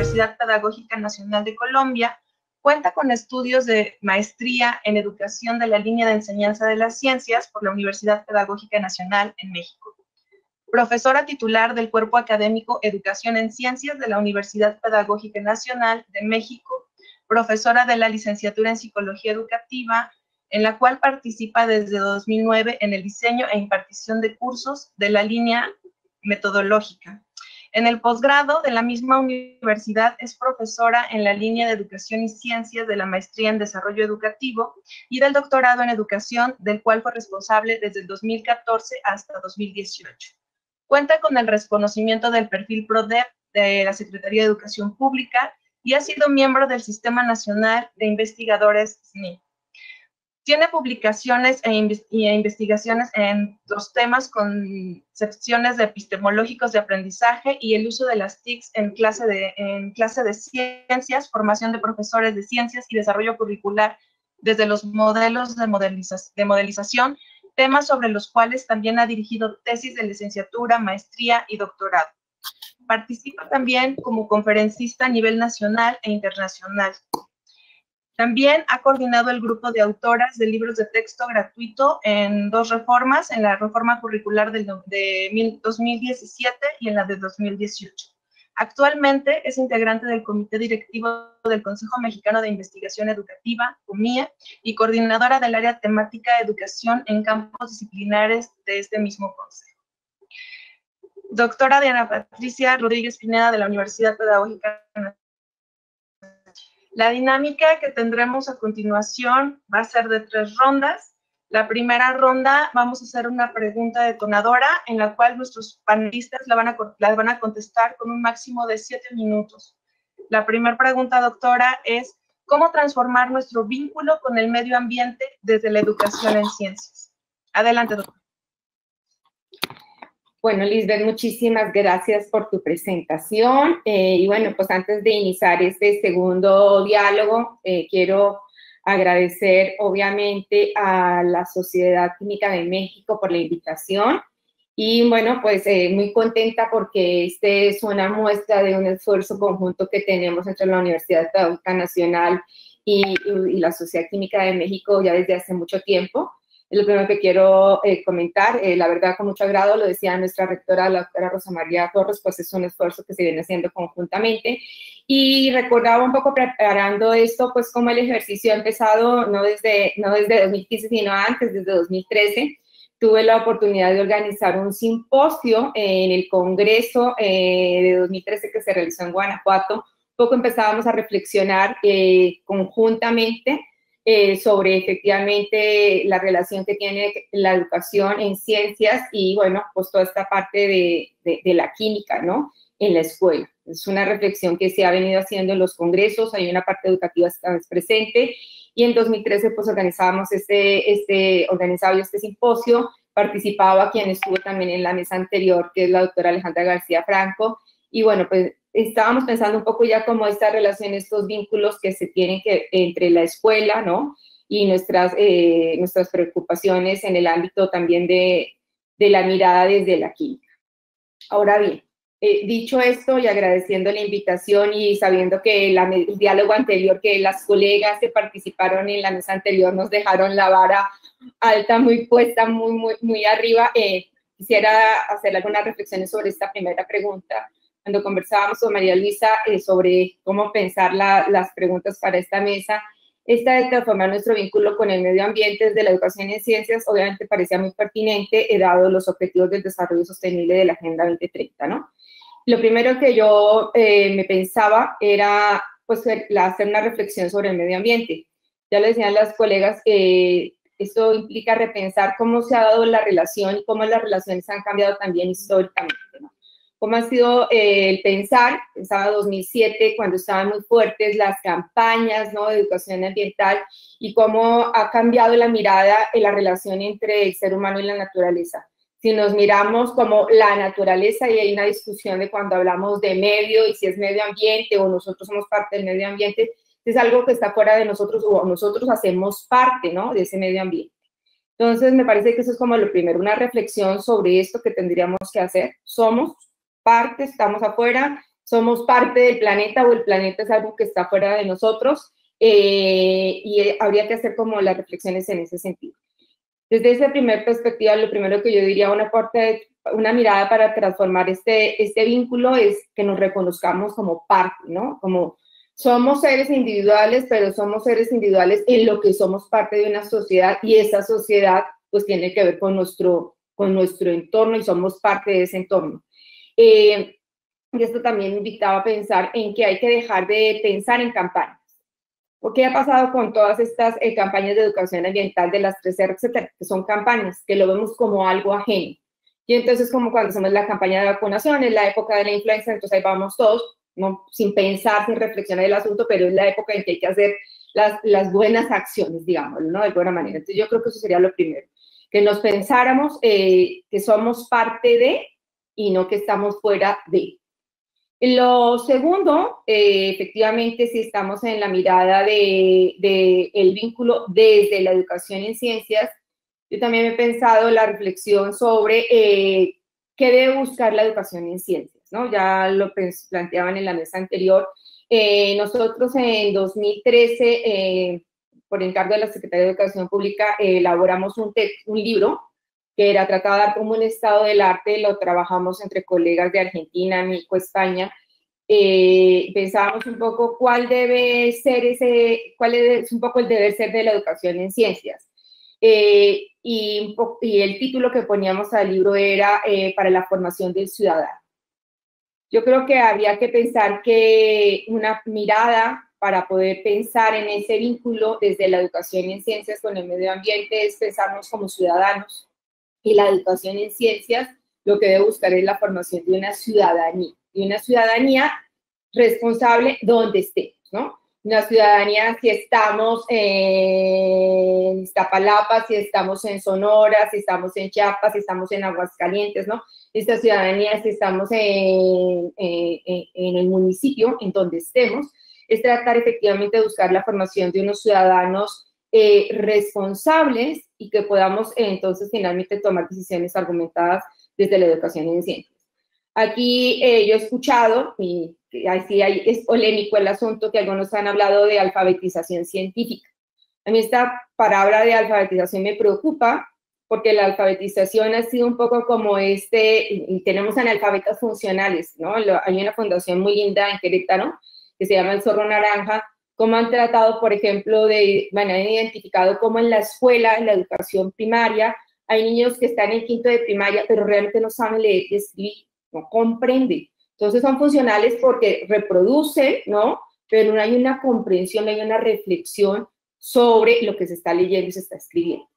Universidad Pedagógica Nacional de Colombia, cuenta con estudios de maestría en educación de la línea de enseñanza de las ciencias por la Universidad Pedagógica Nacional en México. Profesora titular del Cuerpo Académico Educación en Ciencias de la Universidad Pedagógica Nacional de México, profesora de la licenciatura en Psicología Educativa, en la cual participa desde 2009 en el diseño e impartición de cursos de la línea metodológica. En el posgrado de la misma universidad es profesora en la línea de Educación y Ciencias de la Maestría en Desarrollo Educativo y del doctorado en Educación, del cual fue responsable desde el 2014 hasta 2018. Cuenta con el reconocimiento del perfil PRODEP de la Secretaría de Educación Pública y ha sido miembro del Sistema Nacional de Investigadores SNI. Tiene publicaciones e investigaciones en los temas con secciones de epistemológicos de aprendizaje y el uso de las TICs en clase de ciencias, formación de profesores de ciencias y desarrollo curricular desde los modelos de modelización, temas sobre los cuales también ha dirigido tesis de licenciatura, maestría y doctorado. Participa también como conferencista a nivel nacional e internacional. También ha coordinado el grupo de autoras de libros de texto gratuito en 2 reformas, en la reforma curricular de 2017 y en la de 2018. Actualmente es integrante del Comité Directivo del Consejo Mexicano de Investigación Educativa, COMIE, y coordinadora del área temática de educación en campos disciplinares de este mismo consejo. Doctora Diana Patricia Rodríguez Pineda de la Universidad Pedagógica Nacional. La dinámica que tendremos a continuación va a ser de 3 rondas. La primera ronda vamos a hacer una pregunta detonadora en la cual nuestros panelistas la van a contestar con un máximo de 7 minutos. La primera pregunta, doctora, es ¿cómo transformar nuestro vínculo con el medio ambiente desde la educación en ciencias? Adelante, doctora. Bueno, Lisbeth, muchísimas gracias por tu presentación. Y bueno, pues antes de iniciar este segundo diálogo, quiero agradecer obviamente a la Sociedad Química de México por la invitación. Y bueno, pues muy contenta porque este es una muestra de un esfuerzo conjunto que tenemos entre la Universidad Pedagógica Nacional y la Sociedad Química de México ya desde hace mucho tiempo. Es lo primero que quiero comentar, la verdad con mucho agrado, lo decía nuestra rectora, la doctora Rosa María Torres, pues es un esfuerzo que se viene haciendo conjuntamente. Y recordaba un poco preparando esto, pues como el ejercicio ha empezado no desde 2015, sino antes, desde 2013. Tuve la oportunidad de organizar un simposio en el Congreso de 2013 que se realizó en Guanajuato. Un poco empezábamos a reflexionar conjuntamente sobre efectivamente la relación que tiene la educación en ciencias y, bueno, pues toda esta parte de la química, ¿no?, en la escuela. Es una reflexión que se ha venido haciendo en los congresos, hay una parte educativa presente, y en 2013, pues, organizaba este simposio, participaba quien estuvo también en la mesa anterior, que es la doctora Alejandra García Franco, y, bueno, pues, estábamos pensando un poco ya como esta relación, estos vínculos que se tienen entre la escuela, ¿no?, y nuestras preocupaciones en el ámbito también de la mirada desde la química. Ahora bien, dicho esto y agradeciendo la invitación y sabiendo que el diálogo anterior, que las colegas que participaron en la mesa anterior nos dejaron la vara alta, muy puesta, muy arriba, quisiera hacer algunas reflexiones sobre esta primera pregunta. Cuando conversábamos con María Luisa sobre cómo pensar las preguntas para esta mesa, esta de transformar nuestro vínculo con el medio ambiente desde la educación en ciencias, obviamente parecía muy pertinente, dado los objetivos del desarrollo sostenible de la Agenda 2030, ¿no? Lo primero que yo me pensaba era, pues, hacer una reflexión sobre el medio ambiente. Ya lo decían las colegas, esto implica repensar cómo se ha dado la relación y cómo las relaciones han cambiado también históricamente, ¿no? Cómo ha sido el pensaba 2007, cuando estaban muy fuertes las campañas, ¿no?, de educación ambiental, y cómo ha cambiado la mirada en la relación entre el ser humano y la naturaleza. Si nos miramos como la naturaleza, y hay una discusión de cuando hablamos de medio, y si es medio ambiente o nosotros somos parte del medio ambiente, es algo que está fuera de nosotros o nosotros hacemos parte, ¿no?, de ese medio ambiente. Entonces, me parece que eso es como lo primero, una reflexión sobre esto que tendríamos que hacer. Somos parte, estamos afuera, somos parte del planeta o el planeta es algo que está fuera de nosotros, y habría que hacer como las reflexiones en ese sentido. Desde esa primera perspectiva, lo primero que yo diría, una mirada para transformar este vínculo es que nos reconozcamos como parte, ¿no? Como somos seres individuales, pero somos seres individuales en lo que somos parte de una sociedad, y esa sociedad pues tiene que ver con nuestro entorno y somos parte de ese entorno. Y esto también me invitaba a pensar en que hay que dejar de pensar en campañas. ¿Qué ha pasado con todas estas campañas de educación ambiental de las 3R, etcétera? Que son campañas que lo vemos como algo ajeno. Y entonces, como cuando hacemos la campaña de vacunación, es la época de la influenza, entonces ahí vamos todos, ¿no? Sin pensar, sin reflexionar el asunto, pero es la época en que hay que hacer las buenas acciones, digamos, ¿no? De alguna manera. Entonces, yo creo que eso sería lo primero. Que nos pensáramos que somos parte de y no que estamos fuera de. Lo segundo, efectivamente, si estamos en la mirada de el vínculo desde la educación en ciencias, yo también he pensado la reflexión sobre qué debe buscar la educación en ciencias, ¿no? Ya lo planteaban en la mesa anterior. Nosotros en 2013, por encargo de la Secretaría de Educación Pública, elaboramos un libro que era tratar de dar como un estado del arte, lo trabajamos entre colegas de Argentina, México, España. Pensábamos un poco cuál es un poco el deber ser de la educación en ciencias. Y el título que poníamos al libro era para la formación del ciudadano. Yo creo que habría que pensar que una mirada para poder pensar en ese vínculo desde la educación en ciencias con el medio ambiente es pensarnos como ciudadanos. Y la educación en ciencias lo que debe buscar es la formación de una ciudadanía responsable donde estemos, ¿no? Una ciudadanía, si estamos en Iztapalapa, si estamos en Sonora, si estamos en Chiapas, si estamos en Aguascalientes, ¿no? Esta ciudadanía, si estamos en el municipio, en donde estemos, es tratar efectivamente de buscar la formación de unos ciudadanos responsables y que podamos entonces finalmente tomar decisiones argumentadas desde la educación en ciencias. Aquí yo he escuchado, y así es polémico el asunto, que algunos han hablado de alfabetización científica. A mí esta palabra de alfabetización me preocupa porque la alfabetización ha sido un poco como y tenemos analfabetas funcionales, ¿no? Hay una fundación muy linda en Querétaro que se llama El Zorro Naranja, cómo han tratado, por ejemplo, han identificado cómo en la escuela, en la educación primaria, hay niños que están en quinto de primaria, pero realmente no saben leer y escribir, no comprenden. Entonces son funcionales porque reproducen, ¿no? Pero no hay una comprensión, no hay una reflexión sobre lo que se está leyendo y se está escribiendo.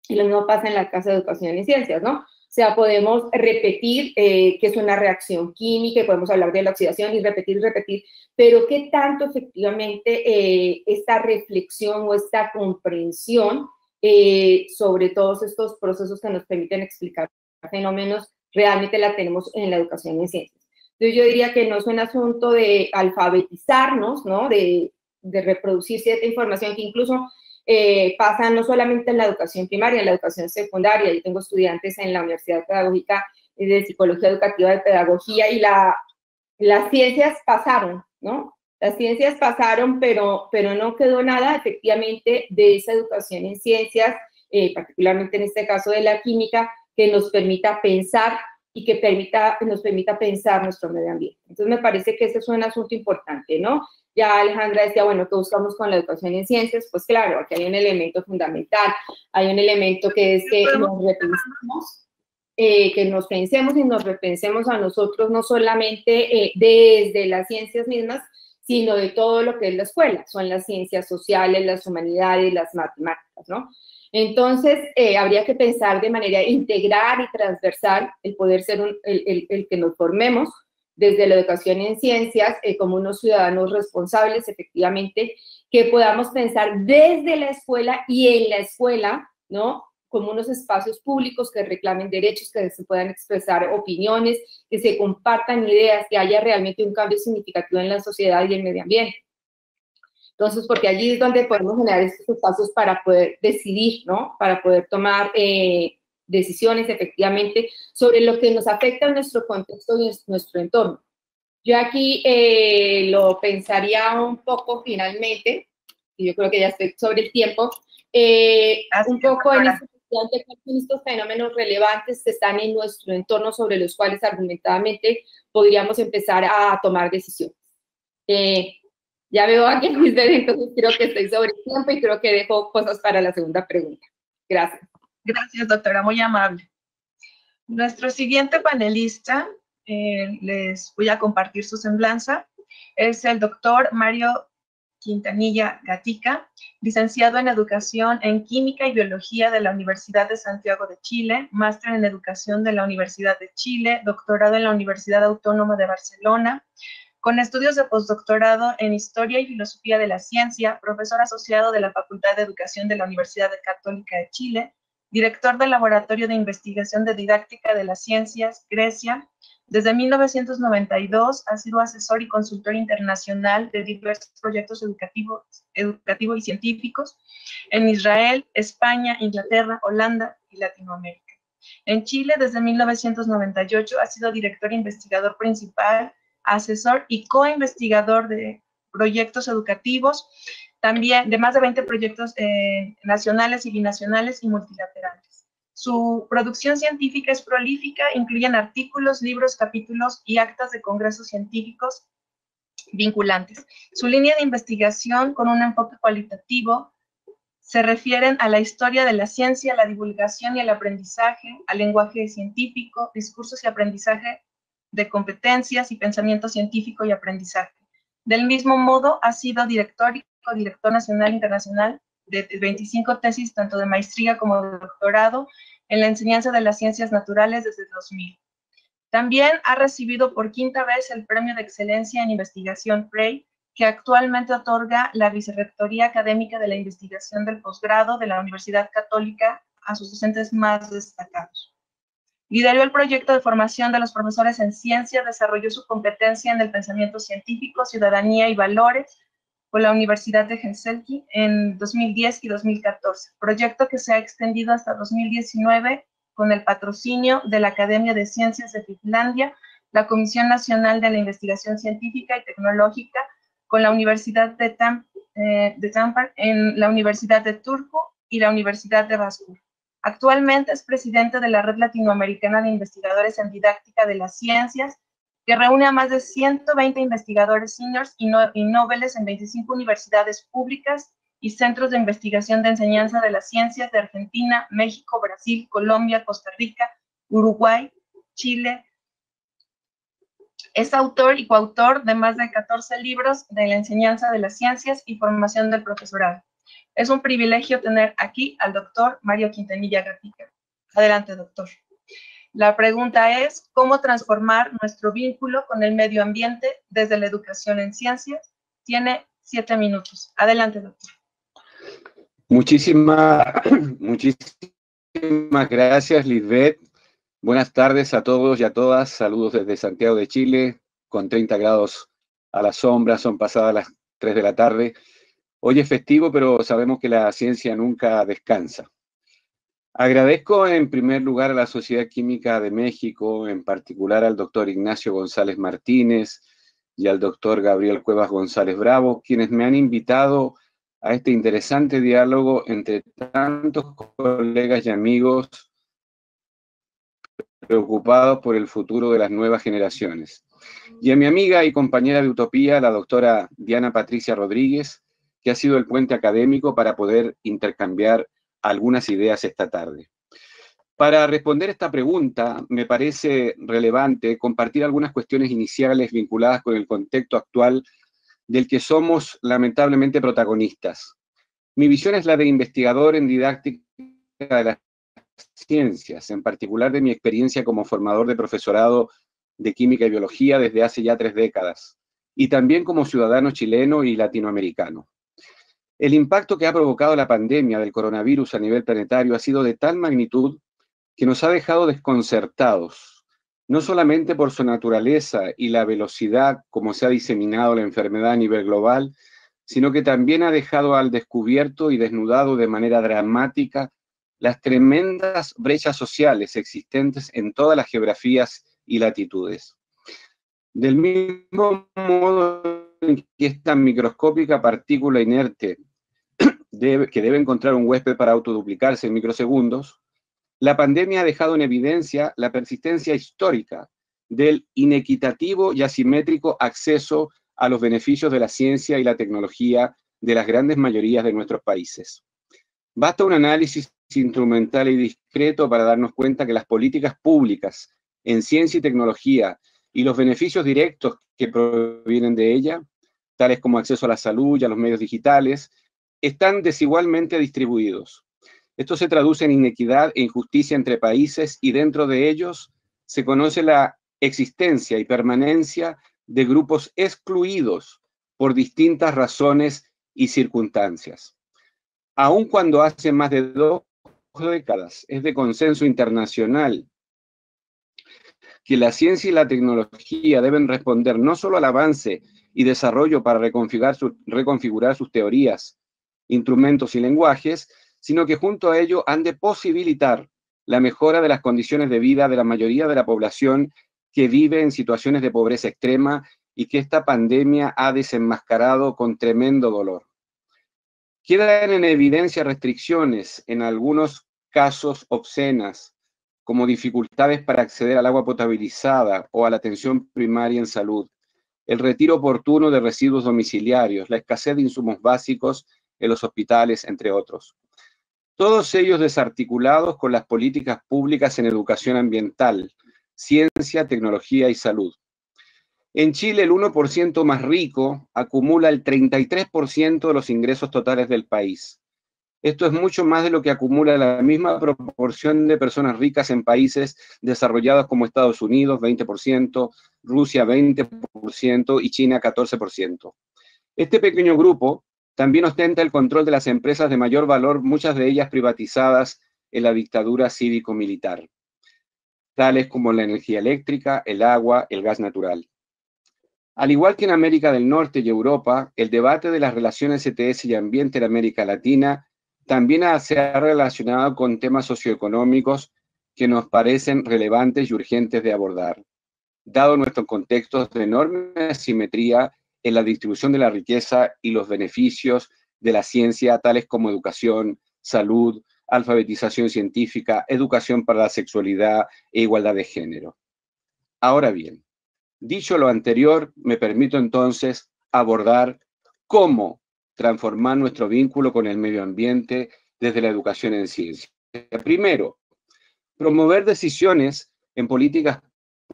Y lo mismo pasa en la Casa de Educación y Ciencias, ¿no? O sea, podemos repetir que es una reacción química, podemos hablar de la oxidación y repetir, pero ¿qué tanto efectivamente esta reflexión o esta comprensión sobre todos estos procesos que nos permiten explicar fenómenos realmente la tenemos en la educación en ciencias? Entonces yo diría que no es un asunto de alfabetizarnos, ¿no? De reproducir cierta información que incluso pasa no solamente en la educación primaria, en la educación secundaria. Yo tengo estudiantes en la Universidad Pedagógica de Psicología Educativa de Pedagogía y las ciencias pasaron, ¿no? Las ciencias pasaron, pero no quedó nada efectivamente de esa educación en ciencias, particularmente en este caso de la química, que nos permita pensar y que nos permita pensar nuestro medio ambiente. Entonces me parece que ese es un asunto importante, ¿no? Ya Alejandra decía, bueno, ¿qué buscamos con la educación en ciencias? Pues claro, aquí hay un elemento fundamental, hay un elemento que es que nos pensemos y nos repensemos a nosotros, no solamente desde las ciencias mismas, sino de todo lo que es la escuela, son las ciencias sociales, las humanidades, las matemáticas, ¿no? Entonces, habría que pensar de manera integral y transversal el poder ser el que nos formemos desde la educación en ciencias como unos ciudadanos responsables, efectivamente, que podamos pensar desde la escuela y en la escuela, ¿no? Como unos espacios públicos que reclamen derechos, que se puedan expresar opiniones, que se compartan ideas, que haya realmente un cambio significativo en la sociedad y el medio ambiente. Entonces, porque allí es donde podemos generar estos espacios para poder decidir, ¿no? Para poder tomar decisiones efectivamente sobre lo que nos afecta en nuestro contexto y en nuestro entorno. Yo aquí lo pensaría un poco finalmente, y yo creo que ya estoy sobre el tiempo, un poco en esta cuestión de cuáles son estos fenómenos relevantes que están en nuestro entorno sobre los cuales argumentadamente podríamos empezar a tomar decisiones. Ya veo aquí en mis dedos, entonces creo que estoy sobre el tiempo y creo que dejo cosas para la segunda pregunta. Gracias. Gracias, doctora, muy amable. Nuestro siguiente panelista, les voy a compartir su semblanza, es el doctor Mario Quintanilla Gatica, licenciado en Educación en Química y Biología de la Universidad de Santiago de Chile, máster en Educación de la Universidad de Chile, doctorado en la Universidad Autónoma de Barcelona, con estudios de postdoctorado en Historia y Filosofía de la Ciencia, profesor asociado de la Facultad de Educación de la Universidad Católica de Chile, director del Laboratorio de Investigación de Didáctica de las Ciencias, Grecia. Desde 1992 ha sido asesor y consultor internacional de diversos proyectos educativos y científicos en Israel, España, Inglaterra, Holanda y Latinoamérica. En Chile, desde 1998, ha sido director e investigador principal, asesor y co-investigador de proyectos educativos, también de más de 20 proyectos nacionales y binacionales y multilaterales. Su producción científica es prolífica, incluyen artículos, libros, capítulos y actas de congresos científicos vinculantes. Su línea de investigación, con un enfoque cualitativo, se refieren a la historia de la ciencia, la divulgación y el aprendizaje, al lenguaje científico, discursos y aprendizaje de competencias y pensamiento científico y aprendizaje. Del mismo modo, ha sido director y codirector nacional e internacional de 25 tesis, tanto de maestría como de doctorado, en la enseñanza de las ciencias naturales desde 2000. También ha recibido por quinta vez el Premio de Excelencia en Investigación PREI, que actualmente otorga la Vicerrectoría Académica de la Investigación del Posgrado de la Universidad Católica a sus docentes más destacados. Lideró el proyecto de formación de los profesores en ciencia, desarrolló su competencia en el pensamiento científico, ciudadanía y valores con la Universidad de Helsinki en 2010 y 2014, proyecto que se ha extendido hasta 2019 con el patrocinio de la Academia de Ciencias de Finlandia, la Comisión Nacional de la Investigación Científica y Tecnológica, con la Universidad de Tampere, en la Universidad de Turku y la Universidad de Vancouver. Actualmente es presidente de la Red Latinoamericana de Investigadores en Didáctica de las Ciencias, que reúne a más de 120 investigadores seniors y noveles en 25 universidades públicas y centros de investigación de enseñanza de las ciencias de Argentina, México, Brasil, Colombia, Costa Rica, Uruguay, Chile. Es autor y coautor de más de 14 libros de la enseñanza de las ciencias y formación del profesorado. Es un privilegio tener aquí al doctor Mario Quintanilla Gatica. Adelante, doctor. La pregunta es, ¿cómo transformar nuestro vínculo con el medio ambiente desde la educación en ciencias? Tiene 7 minutos. Adelante, doctor. Muchísimas gracias, Lisbeth. Buenas tardes a todos y a todas. Saludos desde Santiago de Chile, con 30 grados a la sombra, son pasadas las 3 de la tarde. Hoy es festivo, pero sabemos que la ciencia nunca descansa. Agradezco en primer lugar a la Sociedad Química de México, en particular al doctor Ignacio González Martínez y al doctor Gabriel Cuevas González Bravo, quienes me han invitado a este interesante diálogo entre tantos colegas y amigos preocupados por el futuro de las nuevas generaciones. Y a mi amiga y compañera de Utopía, la doctora Diana Patricia Rodríguez, que ha sido el puente académico para poder intercambiar algunas ideas esta tarde. Para responder esta pregunta, me parece relevante compartir algunas cuestiones iniciales vinculadas con el contexto actual del que somos lamentablemente protagonistas. Mi visión es la de investigador en didáctica de las ciencias, en particular de mi experiencia como formador de profesorado de química y biología desde hace ya 3 décadas, y también como ciudadano chileno y latinoamericano. El impacto que ha provocado la pandemia del coronavirus a nivel planetario ha sido de tal magnitud que nos ha dejado desconcertados, no solamente por su naturaleza y la velocidad como se ha diseminado la enfermedad a nivel global, sino que también ha dejado al descubierto y desnudado de manera dramática las tremendas brechas sociales existentes en todas las geografías y latitudes. Del mismo modo en que esta microscópica partícula inerte que debe encontrar un huésped para autoduplicarse en microsegundos, la pandemia ha dejado en evidencia la persistencia histórica del inequitativo y asimétrico acceso a los beneficios de la ciencia y la tecnología de las grandes mayorías de nuestros países. Basta un análisis instrumental y discreto para darnos cuenta que las políticas públicas en ciencia y tecnología y los beneficios directos que provienen de ella, tales como acceso a la salud y a los medios digitales, están desigualmente distribuidos. Esto se traduce en inequidad e injusticia entre países y dentro de ellos se conoce la existencia y permanencia de grupos excluidos por distintas razones y circunstancias. Aun cuando hace más de 2 décadas es de consenso internacional que la ciencia y la tecnología deben responder no solo al avance y desarrollo para reconfigurar sus teorías, instrumentos y lenguajes, sino que junto a ello han de posibilitar la mejora de las condiciones de vida de la mayoría de la población que vive en situaciones de pobreza extrema y que esta pandemia ha desenmascarado con tremendo dolor. Quedan en evidencia restricciones, en algunos casos obscenas, como dificultades para acceder al agua potabilizada o a la atención primaria en salud, el retiro oportuno de residuos domiciliarios, la escasez de insumos básicos en los hospitales, entre otros. Todos ellos desarticulados con las políticas públicas en educación ambiental, ciencia, tecnología y salud. En Chile, el 1% más rico acumula el 33% de los ingresos totales del país. Esto es mucho más de lo que acumula la misma proporción de personas ricas en países desarrollados como Estados Unidos, 20%, Rusia, 20% y China, 14%. Este pequeño grupo también ostenta el control de las empresas de mayor valor, muchas de ellas privatizadas en la dictadura cívico-militar, tales como la energía eléctrica, el agua, el gas natural. Al igual que en América del Norte y Europa, el debate de las relaciones ETS y ambiente en América Latina también se ha relacionado con temas socioeconómicos que nos parecen relevantes y urgentes de abordar, dado nuestros contextos de enorme asimetría en la distribución de la riqueza y los beneficios de la ciencia, tales como educación, salud, alfabetización científica, educación para la sexualidad e igualdad de género. Ahora bien, dicho lo anterior, me permito entonces abordar cómo transformar nuestro vínculo con el medio ambiente desde la educación en ciencia. Primero, promover decisiones en políticas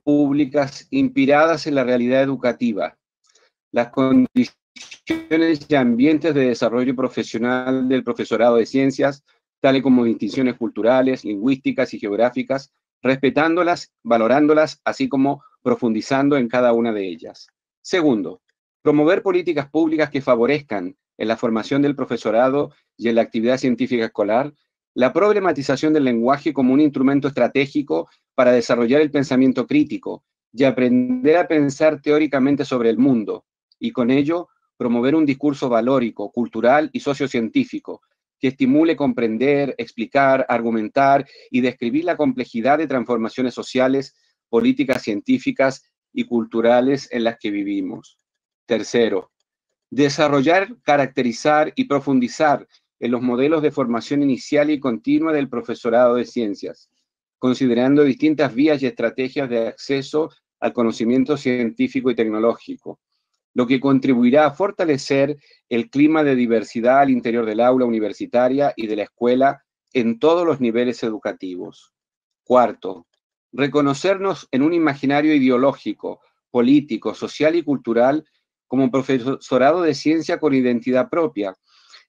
públicas inspiradas en la realidad educativa, las condiciones y ambientes de desarrollo profesional del profesorado de ciencias, tales como distinciones culturales, lingüísticas y geográficas, respetándolas, valorándolas, así como profundizando en cada una de ellas. Segundo, promover políticas públicas que favorezcan en la formación del profesorado y en la actividad científica escolar la problematización del lenguaje como un instrumento estratégico para desarrollar el pensamiento crítico y aprender a pensar teóricamente sobre el mundo, y con ello promover un discurso valórico, cultural y sociocientífico que estimule comprender, explicar, argumentar y describir la complejidad de transformaciones sociales, políticas, científicas y culturales en las que vivimos. Tercero, desarrollar, caracterizar y profundizar en los modelos de formación inicial y continua del profesorado de ciencias, considerando distintas vías y estrategias de acceso al conocimiento científico y tecnológico, lo que contribuirá a fortalecer el clima de diversidad al interior del aula universitaria y de la escuela en todos los niveles educativos. Cuarto, reconocernos en un imaginario ideológico, político, social y cultural como profesorado de ciencia con identidad propia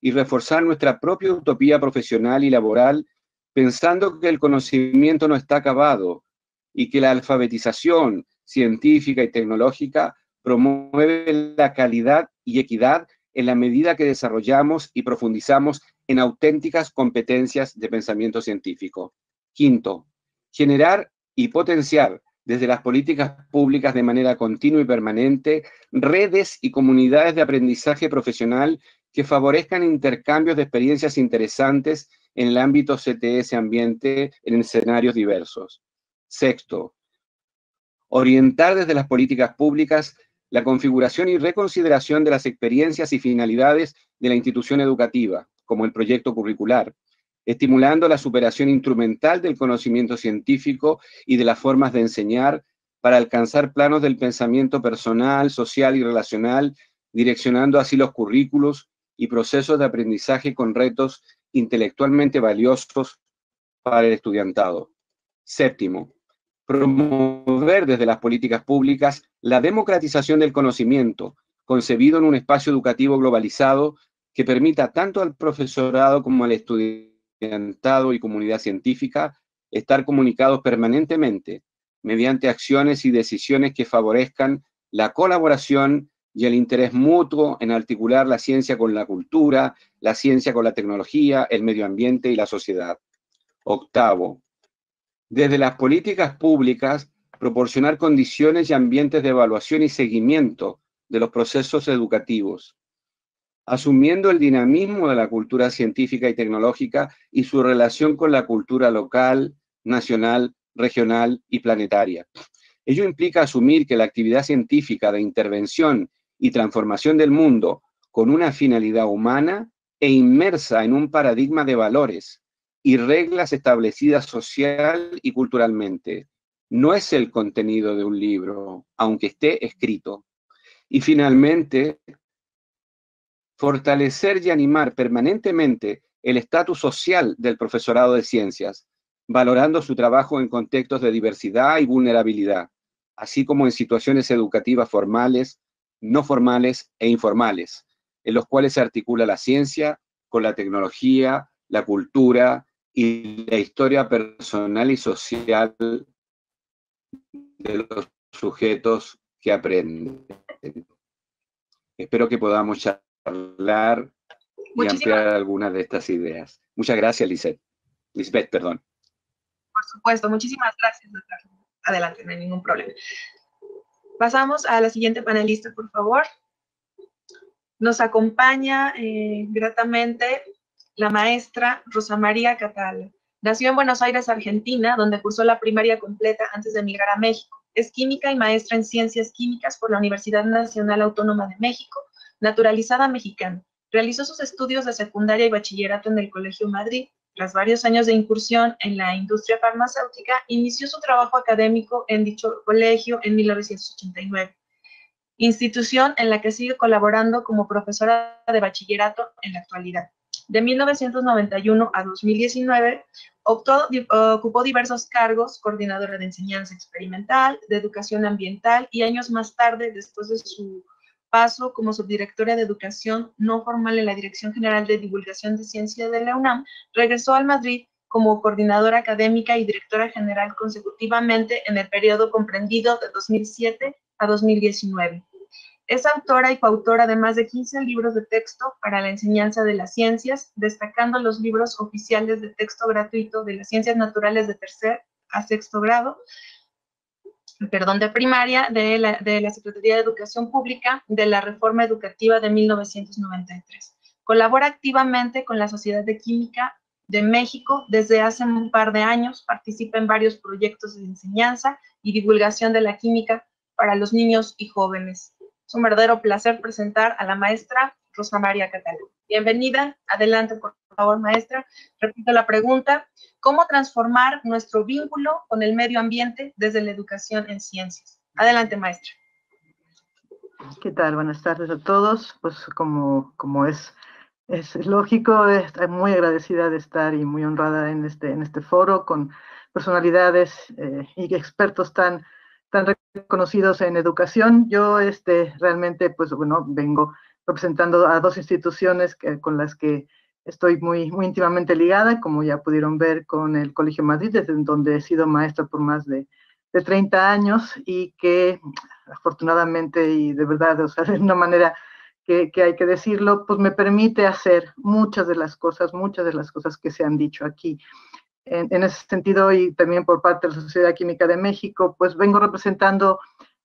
y reforzar nuestra propia utopía profesional y laboral pensando que el conocimiento no está acabado y que la alfabetización científica y tecnológica promueve la calidad y equidad en la medida que desarrollamos y profundizamos en auténticas competencias de pensamiento científico. Quinto, generar y potenciar desde las políticas públicas de manera continua y permanente redes y comunidades de aprendizaje profesional que favorezcan intercambios de experiencias interesantes en el ámbito CTS ambiente en escenarios diversos. Sexto, orientar desde las políticas públicas la configuración y reconsideración de las experiencias y finalidades de la institución educativa, como el proyecto curricular, estimulando la superación instrumental del conocimiento científico y de las formas de enseñar para alcanzar planos del pensamiento personal, social y relacional, direccionando así los currículos y procesos de aprendizaje con retos intelectualmente valiosos para el estudiantado. Séptimo, promover desde las políticas públicas la democratización del conocimiento, concebido en un espacio educativo globalizado que permita tanto al profesorado como al estudiantado y comunidad científica estar comunicados permanentemente mediante acciones y decisiones que favorezcan la colaboración y el interés mutuo en articular la ciencia con la cultura, la ciencia con la tecnología, el medio ambiente y la sociedad. Octavo, desde las políticas públicas, proporcionar condiciones y ambientes de evaluación y seguimiento de los procesos educativos, asumiendo el dinamismo de la cultura científica y tecnológica y su relación con la cultura local, nacional, regional y planetaria. Ello implica asumir que la actividad científica de intervención y transformación del mundo con una finalidad humana e inmersa en un paradigma de valores y reglas establecidas social y culturalmente. No es el contenido de un libro, aunque esté escrito. Y finalmente, fortalecer y animar permanentemente el estatus social del profesorado de ciencias, valorando su trabajo en contextos de diversidad y vulnerabilidad, así como en situaciones educativas formales, no formales e informales, en los cuales se articula la ciencia con la tecnología, la cultura y la historia personal y social de los sujetos que aprenden. Espero que podamos charlar y ampliar algunas de estas ideas. Muchas gracias, Lisbeth, perdón. Por supuesto, muchísimas gracias, doctor. Adelante, no hay ningún problema. Pasamos a la siguiente panelista, por favor. Nos acompaña gratamente la maestra Rosa María Catala. Nació en Buenos Aires, Argentina, donde cursó la primaria completa antes de emigrar a México. Es química y maestra en ciencias químicas por la Universidad Nacional Autónoma de México, naturalizada mexicana. Realizó sus estudios de secundaria y bachillerato en el Colegio Madrid. Tras varios años de incursión en la industria farmacéutica, inició su trabajo académico en dicho colegio en 1989, institución en la que sigue colaborando como profesora de bachillerato en la actualidad. De 1991 a 2019, ocupó diversos cargos: coordinadora de enseñanza experimental, de educación ambiental, y años más tarde, después de su paso como subdirectora de educación no formal en la Dirección General de Divulgación de Ciencia de la UNAM, regresó al Madrid como coordinadora académica y directora general consecutivamente en el periodo comprendido de 2007 a 2019. Es autora y coautora de más de 15 libros de texto para la enseñanza de las ciencias, destacando los libros oficiales de texto gratuito de las ciencias naturales de tercer a sexto grado, de primaria, de la Secretaría de Educación Pública, de la Reforma Educativa de 1993. Colabora activamente con la Sociedad de Química de México desde hace un par de años, participa en varios proyectos de enseñanza y divulgación de la química para los niños y jóvenes. Es un verdadero placer presentar a la maestra Rosa María Catala. Bienvenida, adelante por favor, maestra. Repito la pregunta: ¿cómo transformar nuestro vínculo con el medio ambiente desde la educación en ciencias? Adelante, maestra. ¿Qué tal? Buenas tardes a todos. Pues como es lógico, estoy muy agradecida de estar y muy honrada en este foro con personalidades y expertos tan reconocidos en educación. Yo realmente, pues bueno, vengo representando a dos instituciones con las que estoy muy íntimamente ligada, como ya pudieron ver, con el Colegio Madrid, desde donde he sido maestra por más de 30 años, y que afortunadamente y de verdad, o sea, de una manera que hay que decirlo, pues me permite hacer muchas de las cosas que se han dicho aquí. En ese sentido, y también por parte de la Sociedad Química de México, pues vengo representando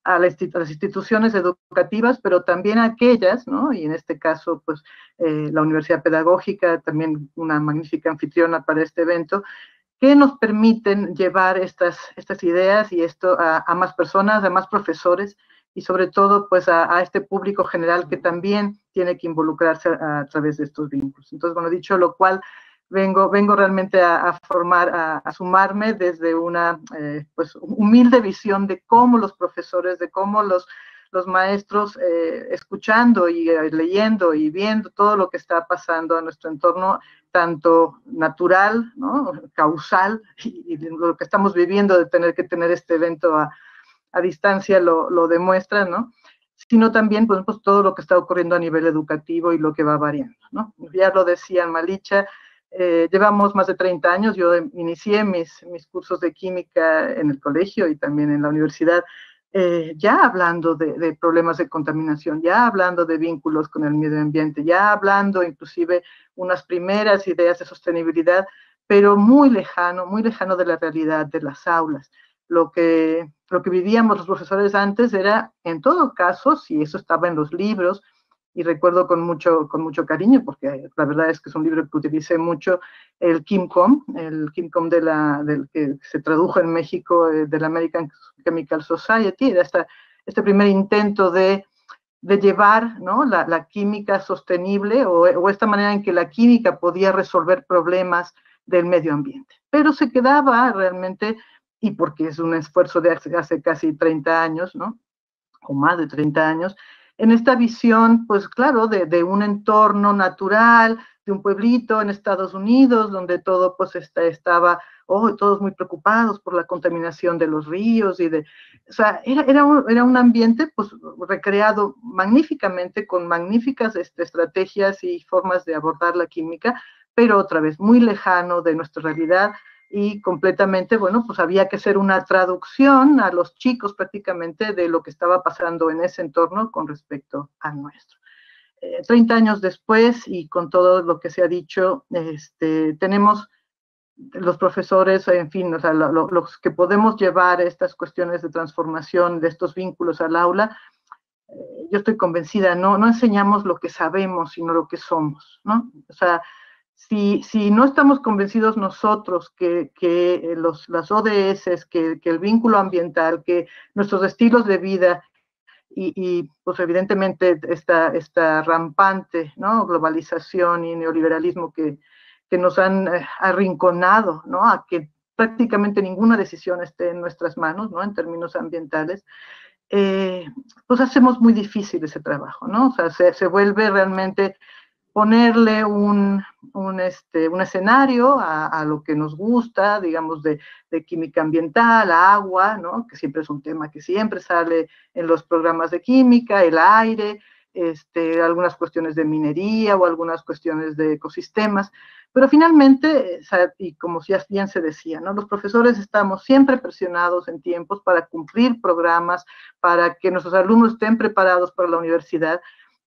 a las instituciones educativas, pero también a aquellas, ¿no? Y en este caso, pues la Universidad Pedagógica, también una magnífica anfitriona para este evento, que nos permiten llevar estas ideas y esto a más personas, a más profesores y sobre todo pues a este público general que también tiene que involucrarse a través de estos vínculos. Entonces, bueno, dicho lo cual, vengo realmente a sumarme desde una pues humilde visión de cómo los profesores, de cómo los maestros, escuchando y leyendo y viendo todo lo que está pasando a nuestro entorno, tanto natural, ¿no?, causal, y lo que estamos viviendo de tener que tener este evento a distancia lo demuestra, ¿no?, sino también pues todo lo que está ocurriendo a nivel educativo y lo que va variando, ¿no? Ya lo decía Malicha, llevamos más de 30 años, yo inicié mis cursos de química en el colegio y también en la universidad, ya hablando de problemas de contaminación, ya hablando de vínculos con el medio ambiente, ya hablando inclusive unas primeras ideas de sostenibilidad, pero muy lejano de la realidad de las aulas. Lo que vivíamos los profesores antes era, en todo caso, si eso estaba en los libros, y recuerdo con mucho cariño, porque la verdad es que es un libro que utilicé mucho, el KimCom del que se tradujo en México, del American Chemical Society, era este primer intento de llevar, ¿no?, la química sostenible o esta manera en que la química podía resolver problemas del medio ambiente. Pero se quedaba realmente, y porque es un esfuerzo de hace casi 30 años, ¿no?, o más de 30 años, en esta visión, pues claro, de un entorno natural, de un pueblito en Estados Unidos, donde todo pues estaba, todos muy preocupados por la contaminación de los ríos o sea, era un ambiente pues recreado magníficamente, con magníficas estrategias y formas de abordar la química, pero otra vez muy lejano de nuestra realidad y completamente, bueno, pues había que hacer una traducción a los chicos prácticamente de lo que estaba pasando en ese entorno con respecto al nuestro. 30 años después, y con todo lo que se ha dicho, tenemos los profesores, en fin, o sea, los que podemos llevar estas cuestiones de transformación de estos vínculos al aula, yo estoy convencida, no enseñamos lo que sabemos, sino lo que somos, ¿no? O sea, si no estamos convencidos nosotros que las ODS, que el vínculo ambiental, que nuestros estilos de vida y pues evidentemente esta rampante, ¿no?, globalización y neoliberalismo que nos han arrinconado, ¿no?, a que prácticamente ninguna decisión esté en nuestras manos, ¿no?, en términos ambientales, pues hacemos muy difícil ese trabajo, ¿no? O sea, se vuelve realmente ponerle un escenario a lo que nos gusta, digamos, de química ambiental, agua, ¿no?, que siempre es un tema que siempre sale en los programas de química, el aire, algunas cuestiones de minería o algunas cuestiones de ecosistemas, pero finalmente, y como ya bien se decía, ¿no?, los profesores estamos siempre presionados en tiempos para cumplir programas, para que nuestros alumnos estén preparados para la universidad,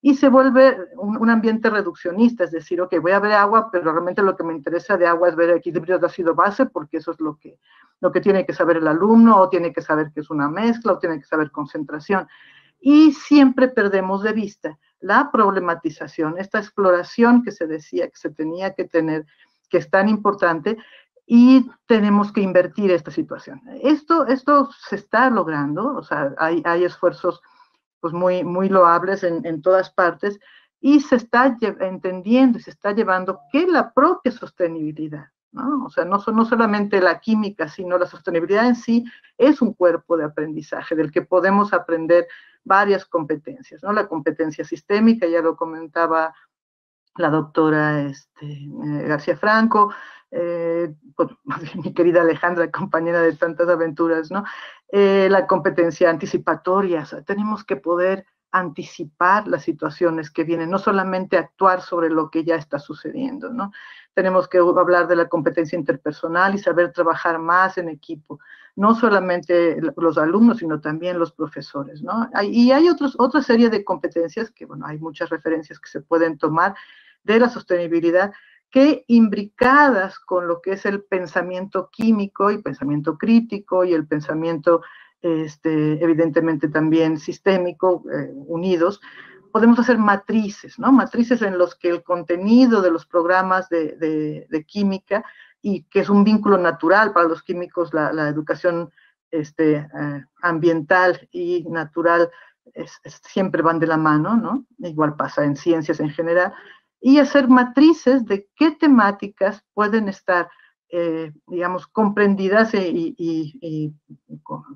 y se vuelve un ambiente reduccionista, es decir, ok, voy a ver agua, pero realmente lo que me interesa de agua es ver equilibrios de ácido-base, porque eso es lo que tiene que saber el alumno, o tiene que saber que es una mezcla, o tiene que saber concentración. Y siempre perdemos de vista la problematización, esta exploración que se decía que se tenía que tener, que es tan importante, y tenemos que invertir esta situación. Esto se está logrando, o sea, hay esfuerzos pues muy loables en todas partes, y se está entendiendo y se está llevando que la propia sostenibilidad, ¿no? O sea, no solamente la química, sino la sostenibilidad en sí es un cuerpo de aprendizaje del que podemos aprender varias competencias, ¿no? La competencia sistémica, ya lo comentaba la doctora García Franco, pues, mi querida Alejandra, compañera de tantas aventuras, ¿no? La competencia anticipatoria, o sea, tenemos que poder anticipar las situaciones que vienen, no solamente actuar sobre lo que ya está sucediendo, ¿no? Tenemos que hablar de la competencia interpersonal y saber trabajar más en equipo, no solamente los alumnos, sino también los profesores, ¿no? Y hay otra serie de competencias que, bueno, hay muchas referencias que se pueden tomar de la sostenibilidad, que imbricadas con lo que es el pensamiento químico y pensamiento crítico y el pensamiento evidentemente también sistémico, unidos, podemos hacer matrices, ¿no? Matrices en los que el contenido de los programas de química y que es un vínculo natural para los químicos, la educación ambiental y natural siempre van de la mano, ¿no? Igual pasa en ciencias en general, y hacer matrices de qué temáticas pueden estar, digamos, comprendidas y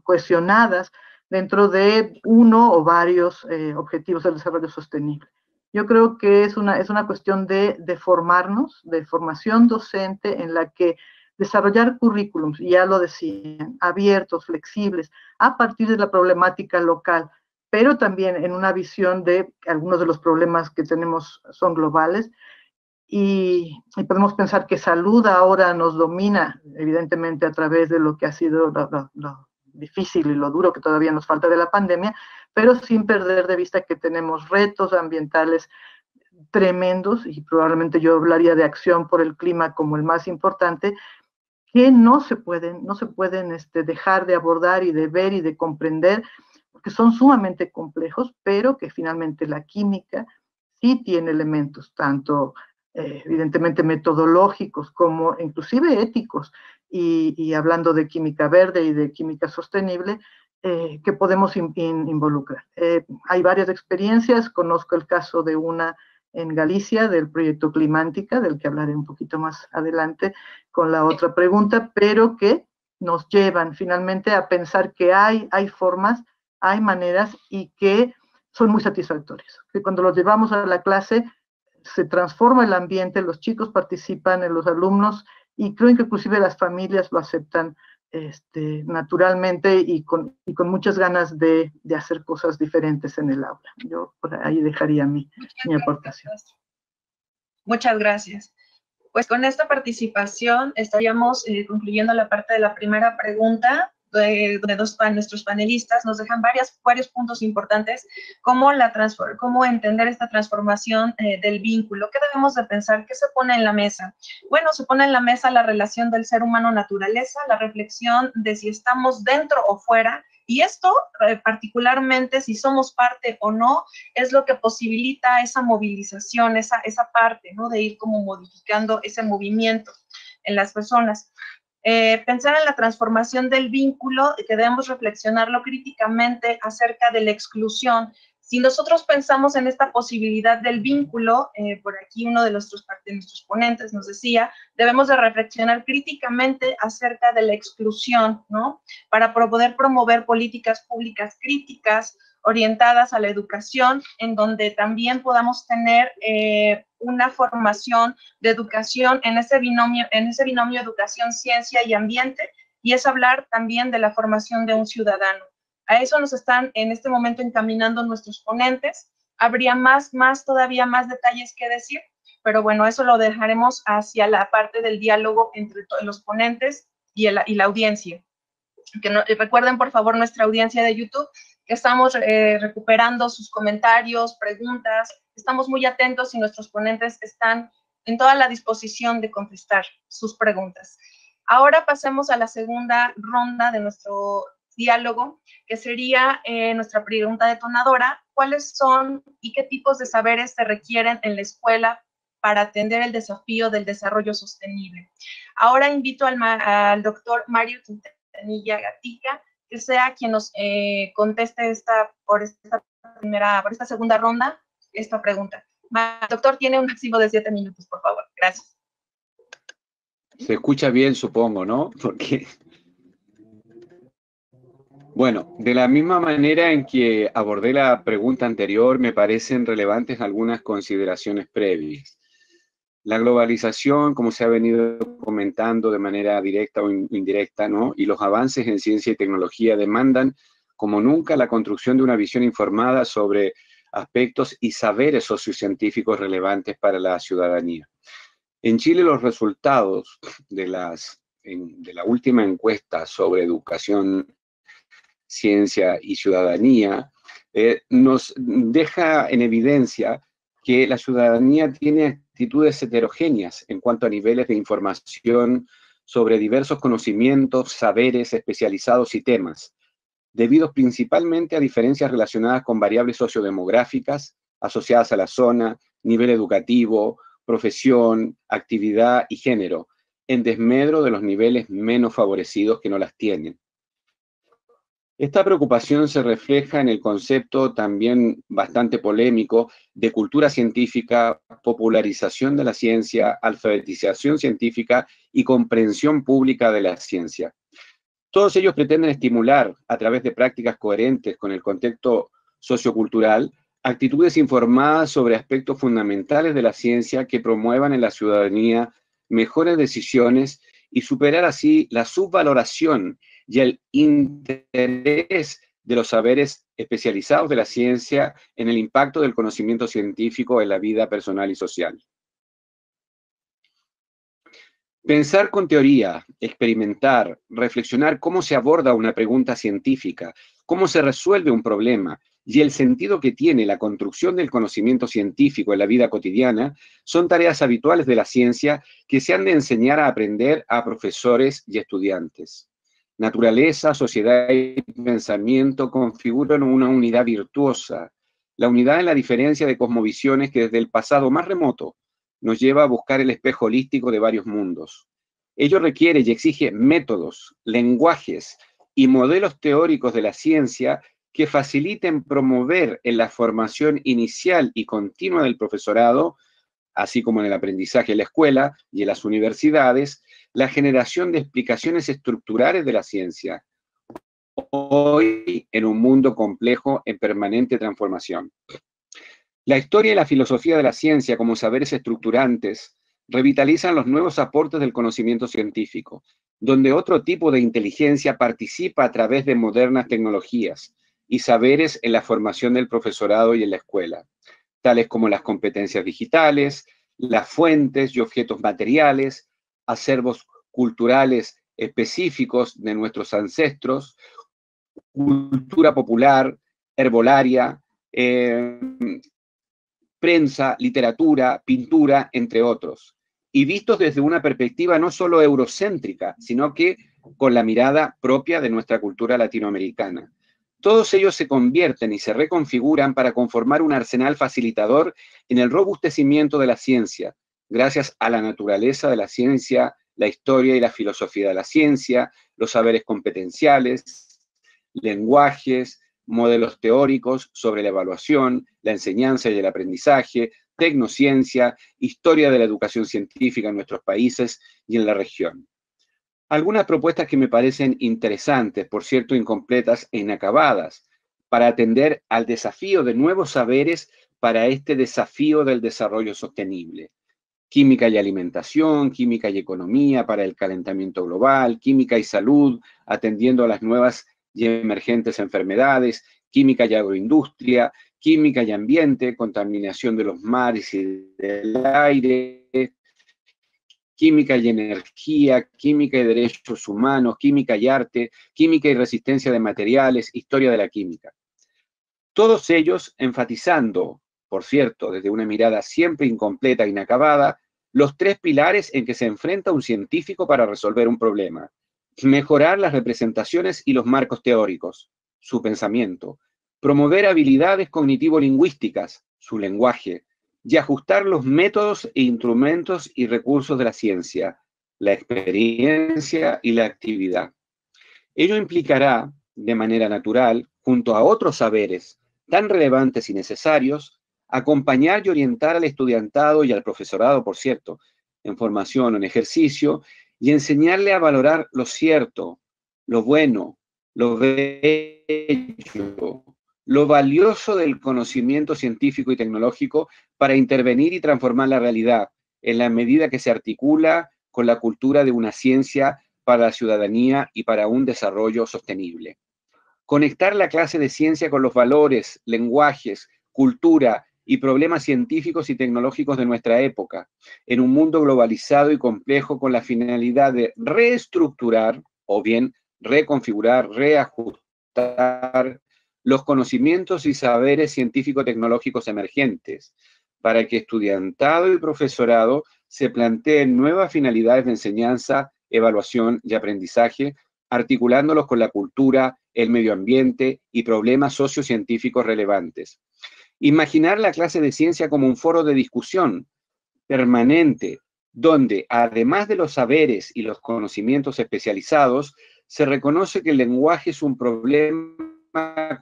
cohesionadas dentro de uno o varios objetivos del desarrollo sostenible. Yo creo que es una cuestión de formarnos, de formación docente en la que desarrollar currículums, ya lo decían, abiertos, flexibles, a partir de la problemática local, pero también en una visión de que algunos de los problemas que tenemos son globales, y podemos pensar que salud ahora nos domina, evidentemente a través de lo que ha sido lo difícil y lo duro que todavía nos falta de la pandemia, pero sin perder de vista que tenemos retos ambientales tremendos, y probablemente yo hablaría de acción por el clima como el más importante, que no se pueden dejar de abordar y de ver y de comprender, porque son sumamente complejos, pero que finalmente la química sí tiene elementos, tanto evidentemente metodológicos como inclusive éticos, y hablando de química verde y de química sostenible, que podemos involucrar. Hay varias experiencias, conozco el caso de una en Galicia, del proyecto Climántica, del que hablaré un poquito más adelante con la otra pregunta, pero que nos llevan finalmente a pensar que hay formas, hay maneras, y que son muy satisfactorias. Que cuando los llevamos a la clase se transforma el ambiente, los chicos participan, los alumnos, y creo que inclusive las familias lo aceptan naturalmente y con muchas ganas de hacer cosas diferentes en el aula. Yo por ahí dejaría mi aportación. Muchas gracias. Pues con esta participación estaríamos concluyendo la parte de la primera pregunta, donde nuestros panelistas nos dejan varios puntos importantes, cómo entender esta transformación del vínculo. ¿Qué debemos de pensar? ¿Qué se pone en la mesa? Bueno, se pone en la mesa la relación del ser humano-naturaleza, la reflexión de si estamos dentro o fuera, y esto, particularmente, si somos parte o no, es lo que posibilita esa movilización, esa parte, ¿no? De ir como modificando ese movimiento en las personas. Pensar en la transformación del vínculo, que debemos reflexionarlo críticamente acerca de la exclusión. Si nosotros pensamos en esta posibilidad del vínculo, por aquí uno de nuestros ponentes nos decía, debemos de reflexionar críticamente acerca de la exclusión, ¿no? Para poder promover políticas públicas críticas, orientadas a la educación, en donde también podamos tener una formación de educación en ese binomio educación, ciencia y ambiente, y es hablar también de la formación de un ciudadano. A eso nos están en este momento encaminando nuestros ponentes. Habría todavía más detalles que decir, pero bueno, eso lo dejaremos hacia la parte del diálogo entre los ponentes y la audiencia. Recuerden, por favor, nuestra audiencia de YouTube, que estamos recuperando sus comentarios, preguntas. Estamos muy atentos y nuestros ponentes están en toda la disposición de contestar sus preguntas. Ahora pasemos a la segunda ronda de nuestro diálogo, que sería nuestra pregunta detonadora: ¿cuáles son y qué tipos de saberes se requieren en la escuela para atender el desafío del desarrollo sostenible? Ahora invito al doctor Mario Quintanilla Gatica, que sea quien nos conteste por esta segunda ronda, esta pregunta. Doctor, tiene un máximo de 7 minutos, por favor. Gracias. Se escucha bien, supongo, ¿no? Porque, bueno, de la misma manera en que abordé la pregunta anterior, me parecen relevantes algunas consideraciones previas. La globalización, como se ha venido comentando de manera directa o indirecta, ¿no? Y los avances en ciencia y tecnología demandan, como nunca, la construcción de una visión informada sobre aspectos y saberes sociocientíficos relevantes para la ciudadanía. En Chile, los resultados de la última encuesta sobre educación, ciencia y ciudadanía nos deja en evidencia que la ciudadanía tiene actitudes heterogéneas en cuanto a niveles de información sobre diversos conocimientos, saberes especializados y temas, debido principalmente a diferencias relacionadas con variables sociodemográficas asociadas a la zona, nivel educativo, profesión, actividad y género, en desmedro de los niveles menos favorecidos que no las tienen. Esta preocupación se refleja en el concepto también bastante polémico de cultura científica, popularización de la ciencia, alfabetización científica y comprensión pública de la ciencia. Todos ellos pretenden estimular, a través de prácticas coherentes con el contexto sociocultural, actitudes informadas sobre aspectos fundamentales de la ciencia que promuevan en la ciudadanía mejores decisiones y superar así la subvaloración y el interés de los saberes especializados de la ciencia en el impacto del conocimiento científico en la vida personal y social. Pensar con teoría, experimentar, reflexionar cómo se aborda una pregunta científica, cómo se resuelve un problema y el sentido que tiene la construcción del conocimiento científico en la vida cotidiana son tareas habituales de la ciencia que se han de enseñar a aprender a profesores y estudiantes. Naturaleza, sociedad y pensamiento configuran una unidad virtuosa, la unidad en la diferencia de cosmovisiones que desde el pasado más remoto nos lleva a buscar el espejo holístico de varios mundos. Ello requiere y exige métodos, lenguajes y modelos teóricos de la ciencia que faciliten promover en la formación inicial y continua del profesorado, así como en el aprendizaje en la escuela y en las universidades, la generación de explicaciones estructurales de la ciencia, hoy en un mundo complejo en permanente transformación. La historia y la filosofía de la ciencia como saberes estructurantes revitalizan los nuevos aportes del conocimiento científico, donde otro tipo de inteligencia participa a través de modernas tecnologías y saberes en la formación del profesorado y en la escuela, tales como las competencias digitales, las fuentes y objetos materiales, acervos culturales específicos de nuestros ancestros, cultura popular, herbolaria, prensa, literatura, pintura, entre otros, y vistos desde una perspectiva no solo eurocéntrica, sino que con la mirada propia de nuestra cultura latinoamericana. Todos ellos se convierten y se reconfiguran para conformar un arsenal facilitador en el robustecimiento de la ciencia, gracias a la naturaleza de la ciencia, la historia y la filosofía de la ciencia, los saberes competenciales, lenguajes, modelos teóricos sobre la evaluación, la enseñanza y el aprendizaje, tecnociencia, historia de la educación científica en nuestros países y en la región. Algunas propuestas que me parecen interesantes, por cierto incompletas e inacabadas, para atender al desafío de nuevos saberes para este desafío del desarrollo sostenible. Química y alimentación, química y economía para el calentamiento global, química y salud, atendiendo a las nuevas y emergentes enfermedades, química y agroindustria, química y ambiente, contaminación de los mares y del aire, química y energía, química y derechos humanos, química y arte, química y resistencia de materiales, historia de la química. Todos ellos enfatizando, por cierto, desde una mirada siempre incompleta e inacabada, los tres pilares en que se enfrenta un científico para resolver un problema: mejorar las representaciones y los marcos teóricos, su pensamiento; promover habilidades cognitivo-lingüísticas, su lenguaje; y ajustar los métodos e instrumentos y recursos de la ciencia, la experiencia y la actividad. Ello implicará, de manera natural, junto a otros saberes tan relevantes y necesarios, acompañar y orientar al estudiantado y al profesorado, por cierto, en formación o en ejercicio, y enseñarle a valorar lo cierto, lo bueno, lo bello, lo valioso del conocimiento científico y tecnológico para intervenir y transformar la realidad en la medida que se articula con la cultura de una ciencia para la ciudadanía y para un desarrollo sostenible. Conectar la clase de ciencia con los valores, lenguajes, cultura y problemas científicos y tecnológicos de nuestra época, en un mundo globalizado y complejo, con la finalidad de reestructurar o bien reconfigurar, reajustar los conocimientos y saberes científico-tecnológicos emergentes, para que estudiantado y profesorado se planteen nuevas finalidades de enseñanza, evaluación y aprendizaje, articulándolos con la cultura, el medio ambiente y problemas sociocientíficos relevantes. Imaginar la clase de ciencia como un foro de discusión permanente, donde además de los saberes y los conocimientos especializados, se reconoce que el lenguaje es un problema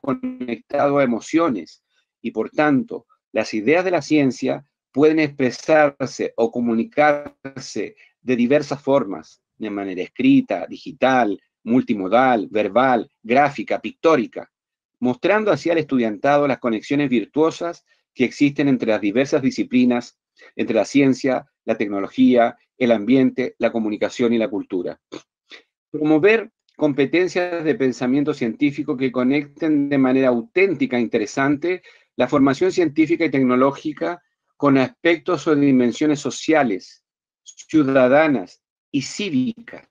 conectado a emociones y por tanto las ideas de la ciencia pueden expresarse o comunicarse de diversas formas, de manera escrita, digital, multimodal, verbal, gráfica, pictórica, mostrando así al estudiantado las conexiones virtuosas que existen entre las diversas disciplinas, entre la ciencia, la tecnología, el ambiente, la comunicación y la cultura. Promover competencias de pensamiento científico que conecten de manera auténtica e interesante la formación científica y tecnológica con aspectos o dimensiones sociales, ciudadanas y cívicas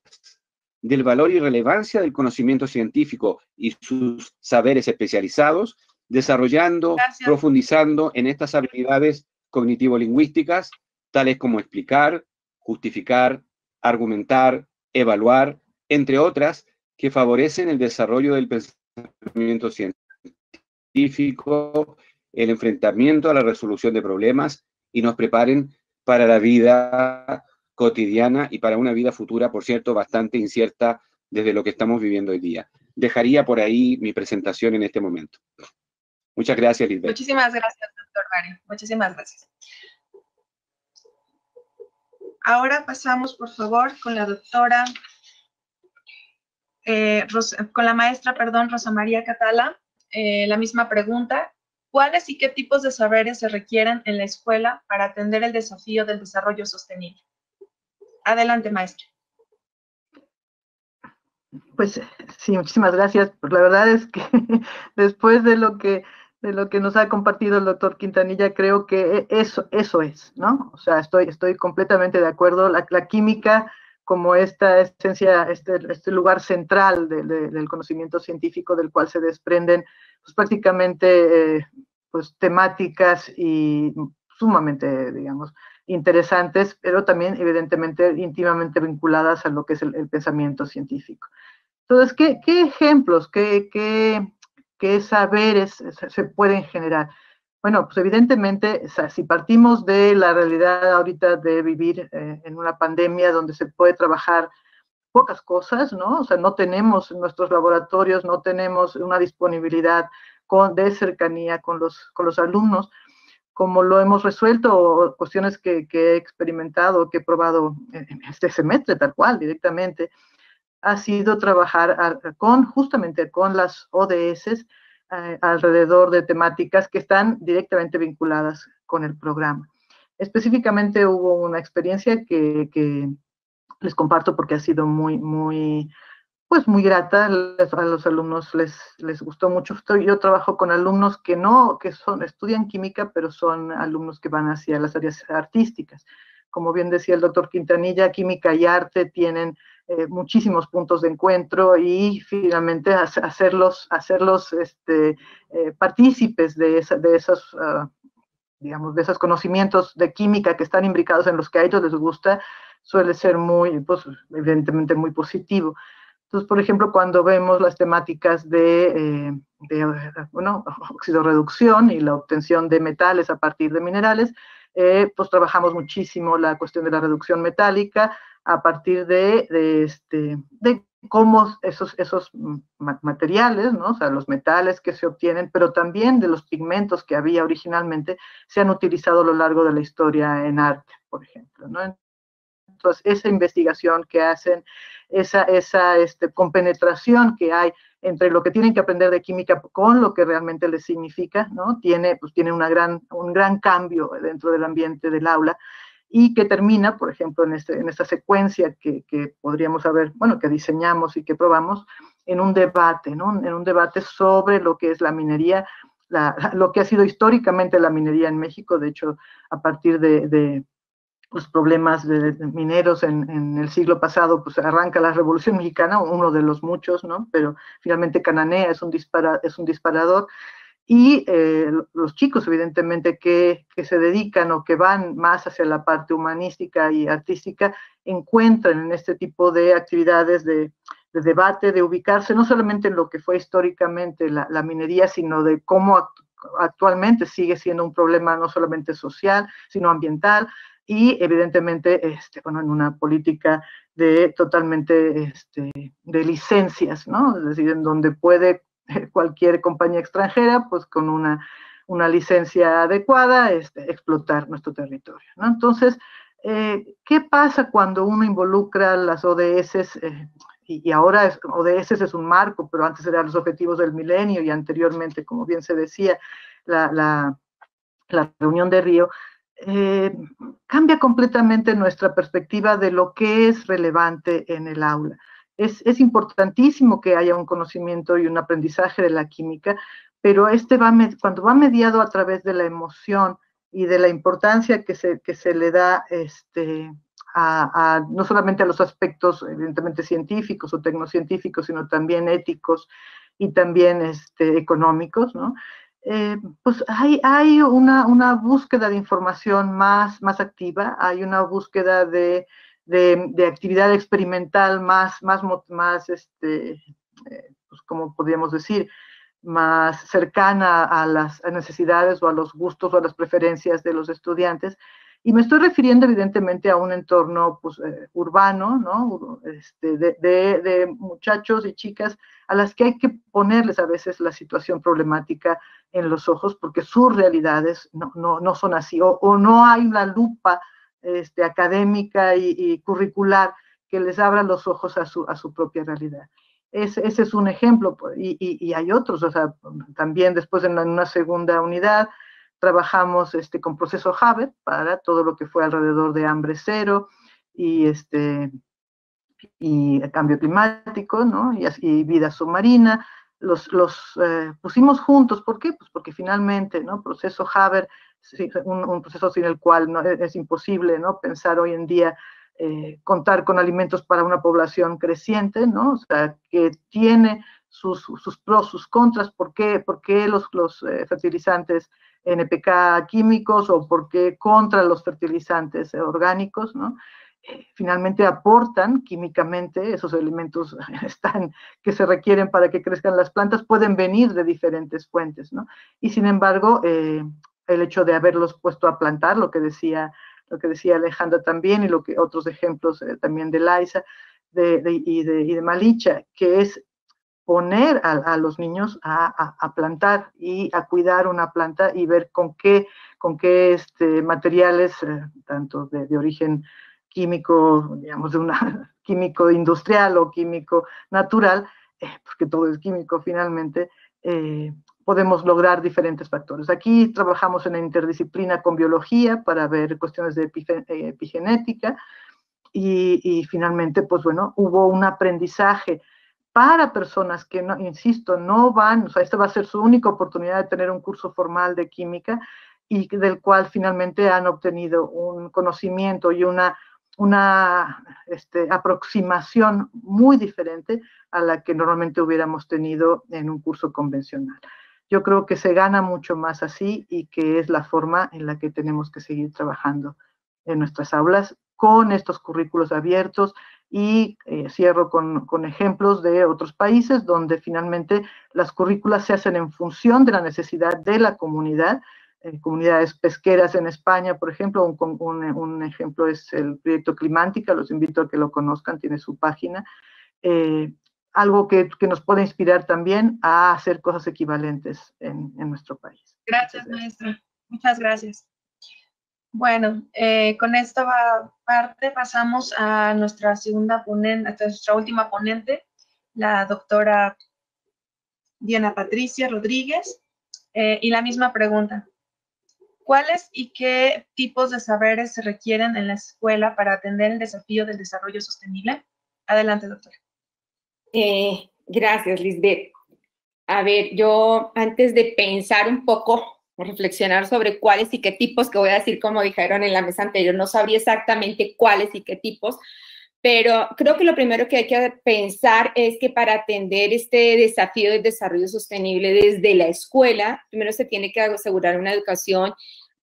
del valor y relevancia del conocimiento científico y sus saberes especializados, desarrollando, profundizando en estas habilidades cognitivo-lingüísticas, tales como explicar, justificar, argumentar, evaluar, entre otras, que favorecen el desarrollo del pensamiento científico, el enfrentamiento a la resolución de problemas y nos preparen para la vida cotidiana y para una vida futura, por cierto, bastante incierta desde lo que estamos viviendo hoy día. Dejaría por ahí mi presentación en este momento. Muchas gracias, Lisbeth. Muchísimas gracias, doctor Mario. Muchísimas gracias. Ahora pasamos, por favor, con la doctora, con la maestra, perdón, Rosa María Catala. La misma pregunta. ¿Cuáles y qué tipos de saberes se requieren en la escuela para atender el desafío del desarrollo sostenible? Adelante, maestra. Pues sí, muchísimas gracias. Pues la verdad es que después de lo que nos ha compartido el doctor Quintanilla, creo que eso es, ¿no? O sea, estoy completamente de acuerdo. La química como esta esencia, este lugar central del conocimiento científico del cual se desprenden pues, prácticamente pues, temáticas y sumamente, digamos, interesantes, pero también evidentemente íntimamente vinculadas a lo que es el pensamiento científico. Entonces, ¿qué ejemplos, qué saberes se pueden generar? Bueno, pues evidentemente, o sea, si partimos de la realidad ahorita de vivir en una pandemia donde se puede trabajar pocas cosas, ¿no? O sea, no tenemos en nuestros laboratorios, no tenemos una disponibilidad de cercanía con los alumnos, como lo hemos resuelto, o cuestiones que he experimentado, que he probado en este semestre, tal cual, directamente, ha sido trabajar justamente con las ODS alrededor de temáticas que están directamente vinculadas con el programa. Específicamente hubo una experiencia que les comparto porque ha sido muy grata, a los alumnos les gustó mucho. Yo trabajo con alumnos que estudian química, pero son alumnos que van hacia las áreas artísticas. Como bien decía el doctor Quintanilla, química y arte tienen muchísimos puntos de encuentro y finalmente hacerlos partícipes de esos digamos, de esos conocimientos de química que están imbricados en los que a ellos les gusta, suele ser pues, evidentemente muy positivo. Entonces, por ejemplo, cuando vemos las temáticas de oxidorreducción y la obtención de metales a partir de minerales, pues trabajamos muchísimo la cuestión de la reducción metálica a partir de cómo esos materiales, ¿no? O sea, los metales que se obtienen, pero también de los pigmentos que había originalmente, se han utilizado a lo largo de la historia en arte, por ejemplo, ¿no? Entonces, esa investigación que hacen, esa compenetración que hay entre lo que tienen que aprender de química con lo que realmente les significa, ¿no? Tiene un gran cambio dentro del ambiente del aula y que termina, por ejemplo, en esta secuencia que podríamos haber, bueno, que diseñamos y que probamos, en un debate, ¿no? En un debate sobre lo que es la minería, lo que ha sido históricamente la minería en México. De hecho, a partir de los problemas de mineros en el siglo pasado, pues arranca la Revolución Mexicana, uno de los muchos, ¿no? Pero finalmente Cananea es un disparador, y los chicos, evidentemente, que se dedican o que van más hacia la parte humanística y artística, encuentran en este tipo de actividades de debate, de ubicarse no solamente en lo que fue históricamente la minería, sino de cómo actualmente sigue siendo un problema no solamente social, sino ambiental, y evidentemente, bueno, en una política de totalmente de licencias, ¿no? Es decir, en donde puede cualquier compañía extranjera, pues con una licencia adecuada, explotar nuestro territorio, ¿no? Entonces, ¿qué pasa cuando uno involucra las ODS? Y ahora ODS es un marco, pero antes eran los objetivos del milenio y anteriormente, como bien se decía, la reunión de Río, cambia completamente nuestra perspectiva de lo que es relevante en el aula. Es importantísimo que haya un conocimiento y un aprendizaje de la química, pero cuando va mediado a través de la emoción y de la importancia que se le da no solamente a los aspectos evidentemente científicos o tecnocientíficos, sino también éticos y también económicos, ¿no? Pues hay una búsqueda de información más activa, hay una búsqueda de actividad experimental más pues como podríamos decir, más cercana a las necesidades o a los gustos o a las preferencias de los estudiantes. Y me estoy refiriendo evidentemente a un entorno pues, urbano, ¿no? De muchachos y chicas a las que hay que ponerles a veces la situación problemática en los ojos porque sus realidades no son así, o no hay una lupa académica y curricular que les abra los ojos a su propia realidad. Ese es un ejemplo, y hay otros, o sea, también después en una segunda unidad trabajamos con proceso Haber para todo lo que fue alrededor de hambre cero y cambio climático, ¿no? Y vida submarina. Los pusimos juntos, ¿por qué? Pues porque finalmente, ¿no? Proceso Haber, un proceso sin el cual no, es imposible, ¿no? Pensar hoy en día contar con alimentos para una población creciente, ¿no? O sea, que tiene sus pros, sus contras. ¿Por qué los fertilizantes NPK químicos o por qué contra los fertilizantes orgánicos, ¿no? Finalmente aportan químicamente esos elementos que se requieren para que crezcan las plantas, pueden venir de diferentes fuentes, ¿no? Y sin embargo, el hecho de haberlos puesto a plantar, lo que decía Alejandra también, y lo que otros ejemplos también de Laisa y de Malicha, que es poner a los niños a plantar y a cuidar una planta y ver con qué materiales, tanto de origen químico, digamos, químico industrial o químico natural, porque todo es químico finalmente, podemos lograr diferentes factores. Aquí trabajamos en la interdisciplina con biología para ver cuestiones de epigenética y finalmente, pues bueno, hubo un aprendizaje para personas que, no, insisto, no van, o sea, esta va a ser su única oportunidad de tener un curso formal de química y del cual finalmente han obtenido un conocimiento y una aproximación muy diferente a la que normalmente hubiéramos tenido en un curso convencional. Yo creo que se gana mucho más así y que es la forma en la que tenemos que seguir trabajando en nuestras aulas con estos currículos abiertos y cierro con ejemplos de otros países donde finalmente las currículas se hacen en función de la necesidad de la comunidad. Comunidades pesqueras en España, por ejemplo, un ejemplo es el proyecto Climántica, los invito a que lo conozcan, tiene su página. Algo que nos puede inspirar también a hacer cosas equivalentes en nuestro país. Gracias, maestra. Muchas gracias. Bueno, con esta parte pasamos a nuestra segunda ponente, a nuestra última ponente, la doctora Diana Patricia Rodríguez, y la misma pregunta. ¿Cuáles y qué tipos de saberes se requieren en la escuela para atender el desafío del desarrollo sostenible? Adelante, doctora. Gracias, Lisbeth. A ver, yo antes de pensar un poco, reflexionar sobre cuáles y qué tipos, que voy a decir como dijeron en la mesa anterior, no sabría exactamente cuáles y qué tipos, pero creo que lo primero que hay que pensar es que para atender este desafío del desarrollo sostenible desde la escuela, primero se tiene que asegurar una educación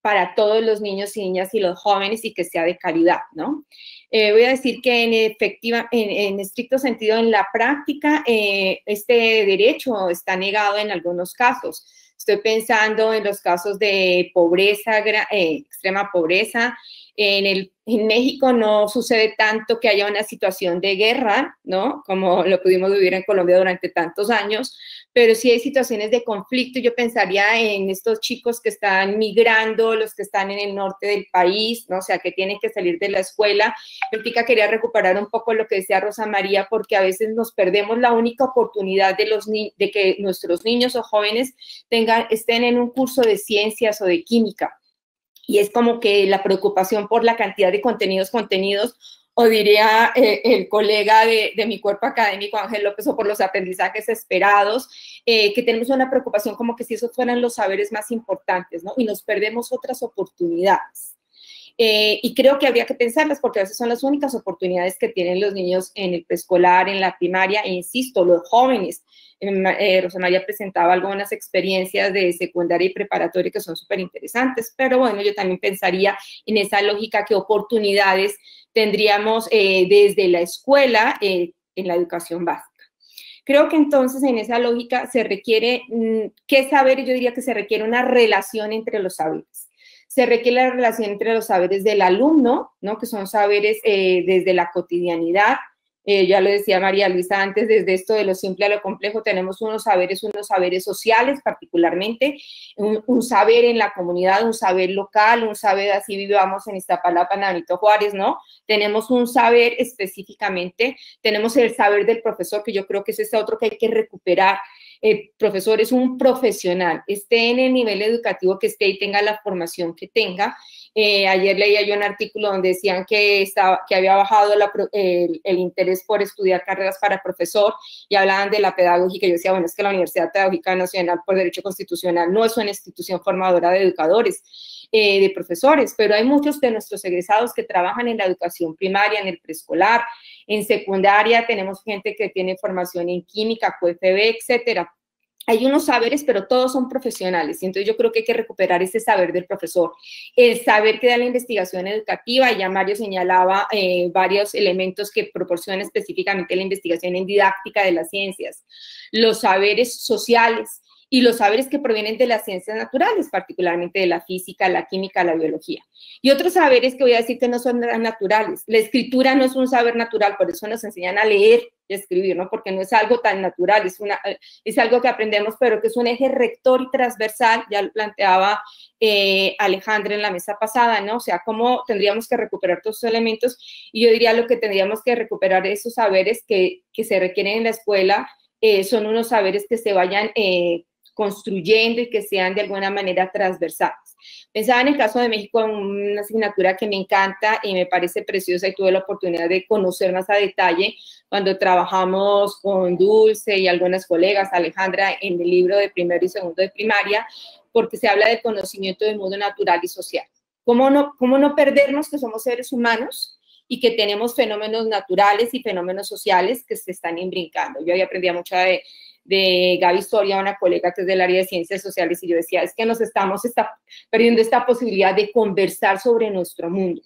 para todos los niños y niñas y los jóvenes y que sea de calidad, ¿no? Voy a decir que en estricto sentido, en la práctica, este derecho está negado en algunos casos. Estoy pensando en los casos de pobreza, extrema pobreza. En México no sucede tanto que haya una situación de guerra, ¿no? Como lo pudimos vivir en Colombia durante tantos años, pero sí hay situaciones de conflicto. Yo pensaría en estos chicos que están migrando, los que están en el norte del país, ¿no? O sea, que tienen que salir de la escuela. Yo quería recuperar un poco lo que decía Rosa María, porque a veces nos perdemos la única oportunidad de que nuestros niños o jóvenes estén en un curso de ciencias o de química. Y es como que la preocupación por la cantidad de contenidos, o diría el colega de mi cuerpo académico, Ángel López, o por los aprendizajes esperados, que tenemos una preocupación como que si esos fueran los saberes más importantes, ¿no? Y nos perdemos otras oportunidades. Y creo que habría que pensarlas porque a veces son las únicas oportunidades que tienen los niños en el preescolar, en la primaria, e insisto, los jóvenes. Rosa María presentaba algunas experiencias de secundaria y preparatoria que son súper interesantes, pero bueno, yo también pensaría en esa lógica que oportunidades tendríamos desde la escuela en la educación básica. Creo que entonces en esa lógica se requiere, ¿qué saber? Yo diría que se requiere una relación entre los saberes. Se requiere la relación entre los saberes del alumno, ¿no? Que son saberes desde la cotidianidad. Ya lo decía María Luisa antes, desde esto de lo simple a lo complejo, tenemos unos saberes sociales particularmente, un saber en la comunidad, un saber local, un saber así vivamos en Iztapalapa, en Benito Juárez, ¿no? Tenemos un saber específicamente, tenemos el saber del profesor, que yo creo que ese es otro que hay que recuperar. El profesor es un profesional, esté en el nivel educativo que esté y tenga la formación que tenga. Ayer leía yo un artículo donde decían que había bajado el interés por estudiar carreras para profesor y hablaban de la pedagógica. Yo decía, bueno, es que la Universidad Pedagógica Nacional por Derecho Constitucional no es una institución formadora de educadores, de profesores, pero hay muchos de nuestros egresados que trabajan en la educación primaria, en el preescolar, en secundaria tenemos gente que tiene formación en química, QFB, etcétera. Hay unos saberes, pero todos son profesionales, y entonces yo creo que hay que recuperar ese saber del profesor, el saber que da la investigación educativa, y ya Mario señalaba varios elementos que proporciona específicamente la investigación en didáctica de las ciencias, los saberes sociales, y los saberes que provienen de las ciencias naturales, particularmente de la física, la química, la biología. Y otros saberes que voy a decir que no son naturales. La escritura no es un saber natural, por eso nos enseñan a leer y a escribir, ¿no? Porque no es algo tan natural, es algo que aprendemos, pero que es un eje rector y transversal, ya lo planteaba Alejandra en la mesa pasada, ¿no? O sea, cómo tendríamos que recuperar todos esos elementos, y yo diría lo que tendríamos que recuperar esos saberes que se requieren en la escuela, son unos saberes que se vayan construyendo y que sean de alguna manera transversales. Pensaba en el caso de México en una asignatura que me encanta y me parece preciosa, y tuve la oportunidad de conocer más a detalle cuando trabajamos con Dulce y algunas colegas, Alejandra, en el libro de primero y segundo de primaria, porque se habla del conocimiento del mundo natural y social. ¿Cómo no perdernos que somos seres humanos y que tenemos fenómenos naturales y fenómenos sociales que se están imbrincando? Yo ahí aprendía mucho de Gaby Soria, una colega que es del área de ciencias sociales, y yo decía, es que nos estamos perdiendo esta posibilidad de conversar sobre nuestro mundo.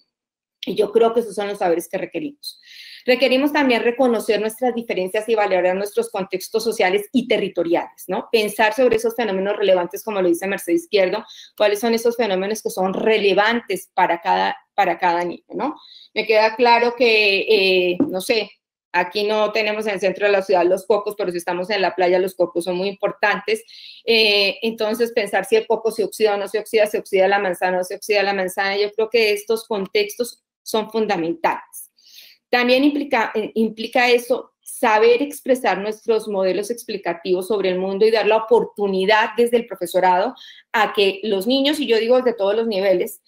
Y yo creo que esos son los saberes que requerimos. Requerimos también reconocer nuestras diferencias y valorar nuestros contextos sociales y territoriales, ¿no? Pensar sobre esos fenómenos relevantes, como lo dice Mercedes Izquierdo, cuáles son esos fenómenos que son relevantes para cada niño, ¿no? Me queda claro que, no sé, aquí no tenemos en el centro de la ciudad los cocos, pero si estamos en la playa, los cocos son muy importantes. Entonces, pensar si el coco se oxida o no se oxida la manzana o no se oxida la manzana, yo creo que estos contextos son fundamentales. También implica eso, saber expresar nuestros modelos explicativos sobre el mundo y dar la oportunidad desde el profesorado a que los niños, y yo digo de todos los niveles,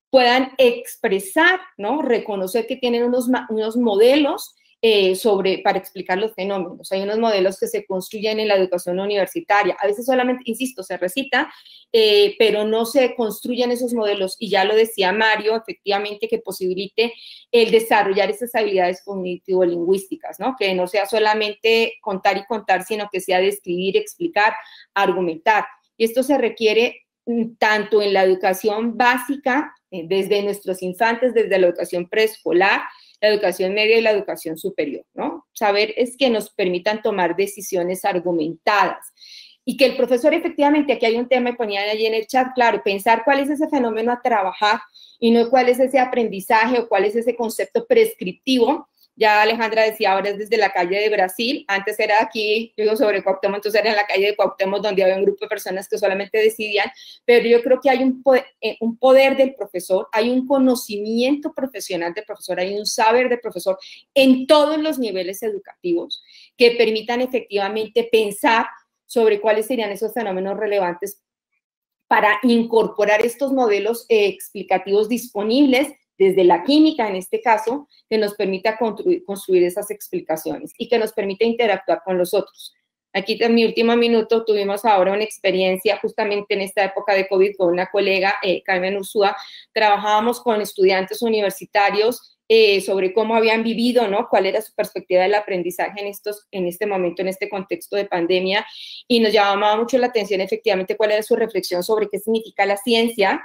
puedan expresar, ¿no? Reconocer que tienen unos modelos para explicar los fenómenos. Hay unos modelos que se construyen en la educación universitaria. A veces solamente, insisto, se recita, pero no se construyen esos modelos. Y ya lo decía Mario, efectivamente, que posibilite el desarrollar esas habilidades cognitivo-lingüísticas, ¿no? Que no sea solamente contar y contar, sino que sea describir, explicar, argumentar. Y esto se requiere tanto en la educación básica, desde nuestros infantes, desde la educación preescolar, la educación media y la educación superior, ¿no? Saber es que nos permitan tomar decisiones argumentadas. Y que el profesor efectivamente, aquí hay un tema, ponían allí en el chat, claro, pensar cuál es ese fenómeno a trabajar y no cuál es ese aprendizaje o cuál es ese concepto prescriptivo. Ya Alejandra decía, ahora es desde la calle de Brasil, antes era aquí, yo digo sobre Cuauhtémoc, entonces era en la calle de Cuauhtémoc donde había un grupo de personas que solamente decidían, pero yo creo que hay un poder del profesor, hay un conocimiento profesional del profesor, hay un saber del profesor en todos los niveles educativos que permitan efectivamente pensar sobre cuáles serían esos fenómenos relevantes para incorporar estos modelos explicativos disponibles desde la química, en este caso, que nos permita construir esas explicaciones y que nos permita interactuar con los otros. Aquí en mi último minuto tuvimos ahora una experiencia justamente en esta época de COVID con una colega, Carmen Ursúa, trabajábamos con estudiantes universitarios sobre cómo habían vivido, ¿no? Cuál era su perspectiva del aprendizaje en este momento, en este contexto de pandemia, y nos llamaba mucho la atención efectivamente cuál era su reflexión sobre qué significa la ciencia,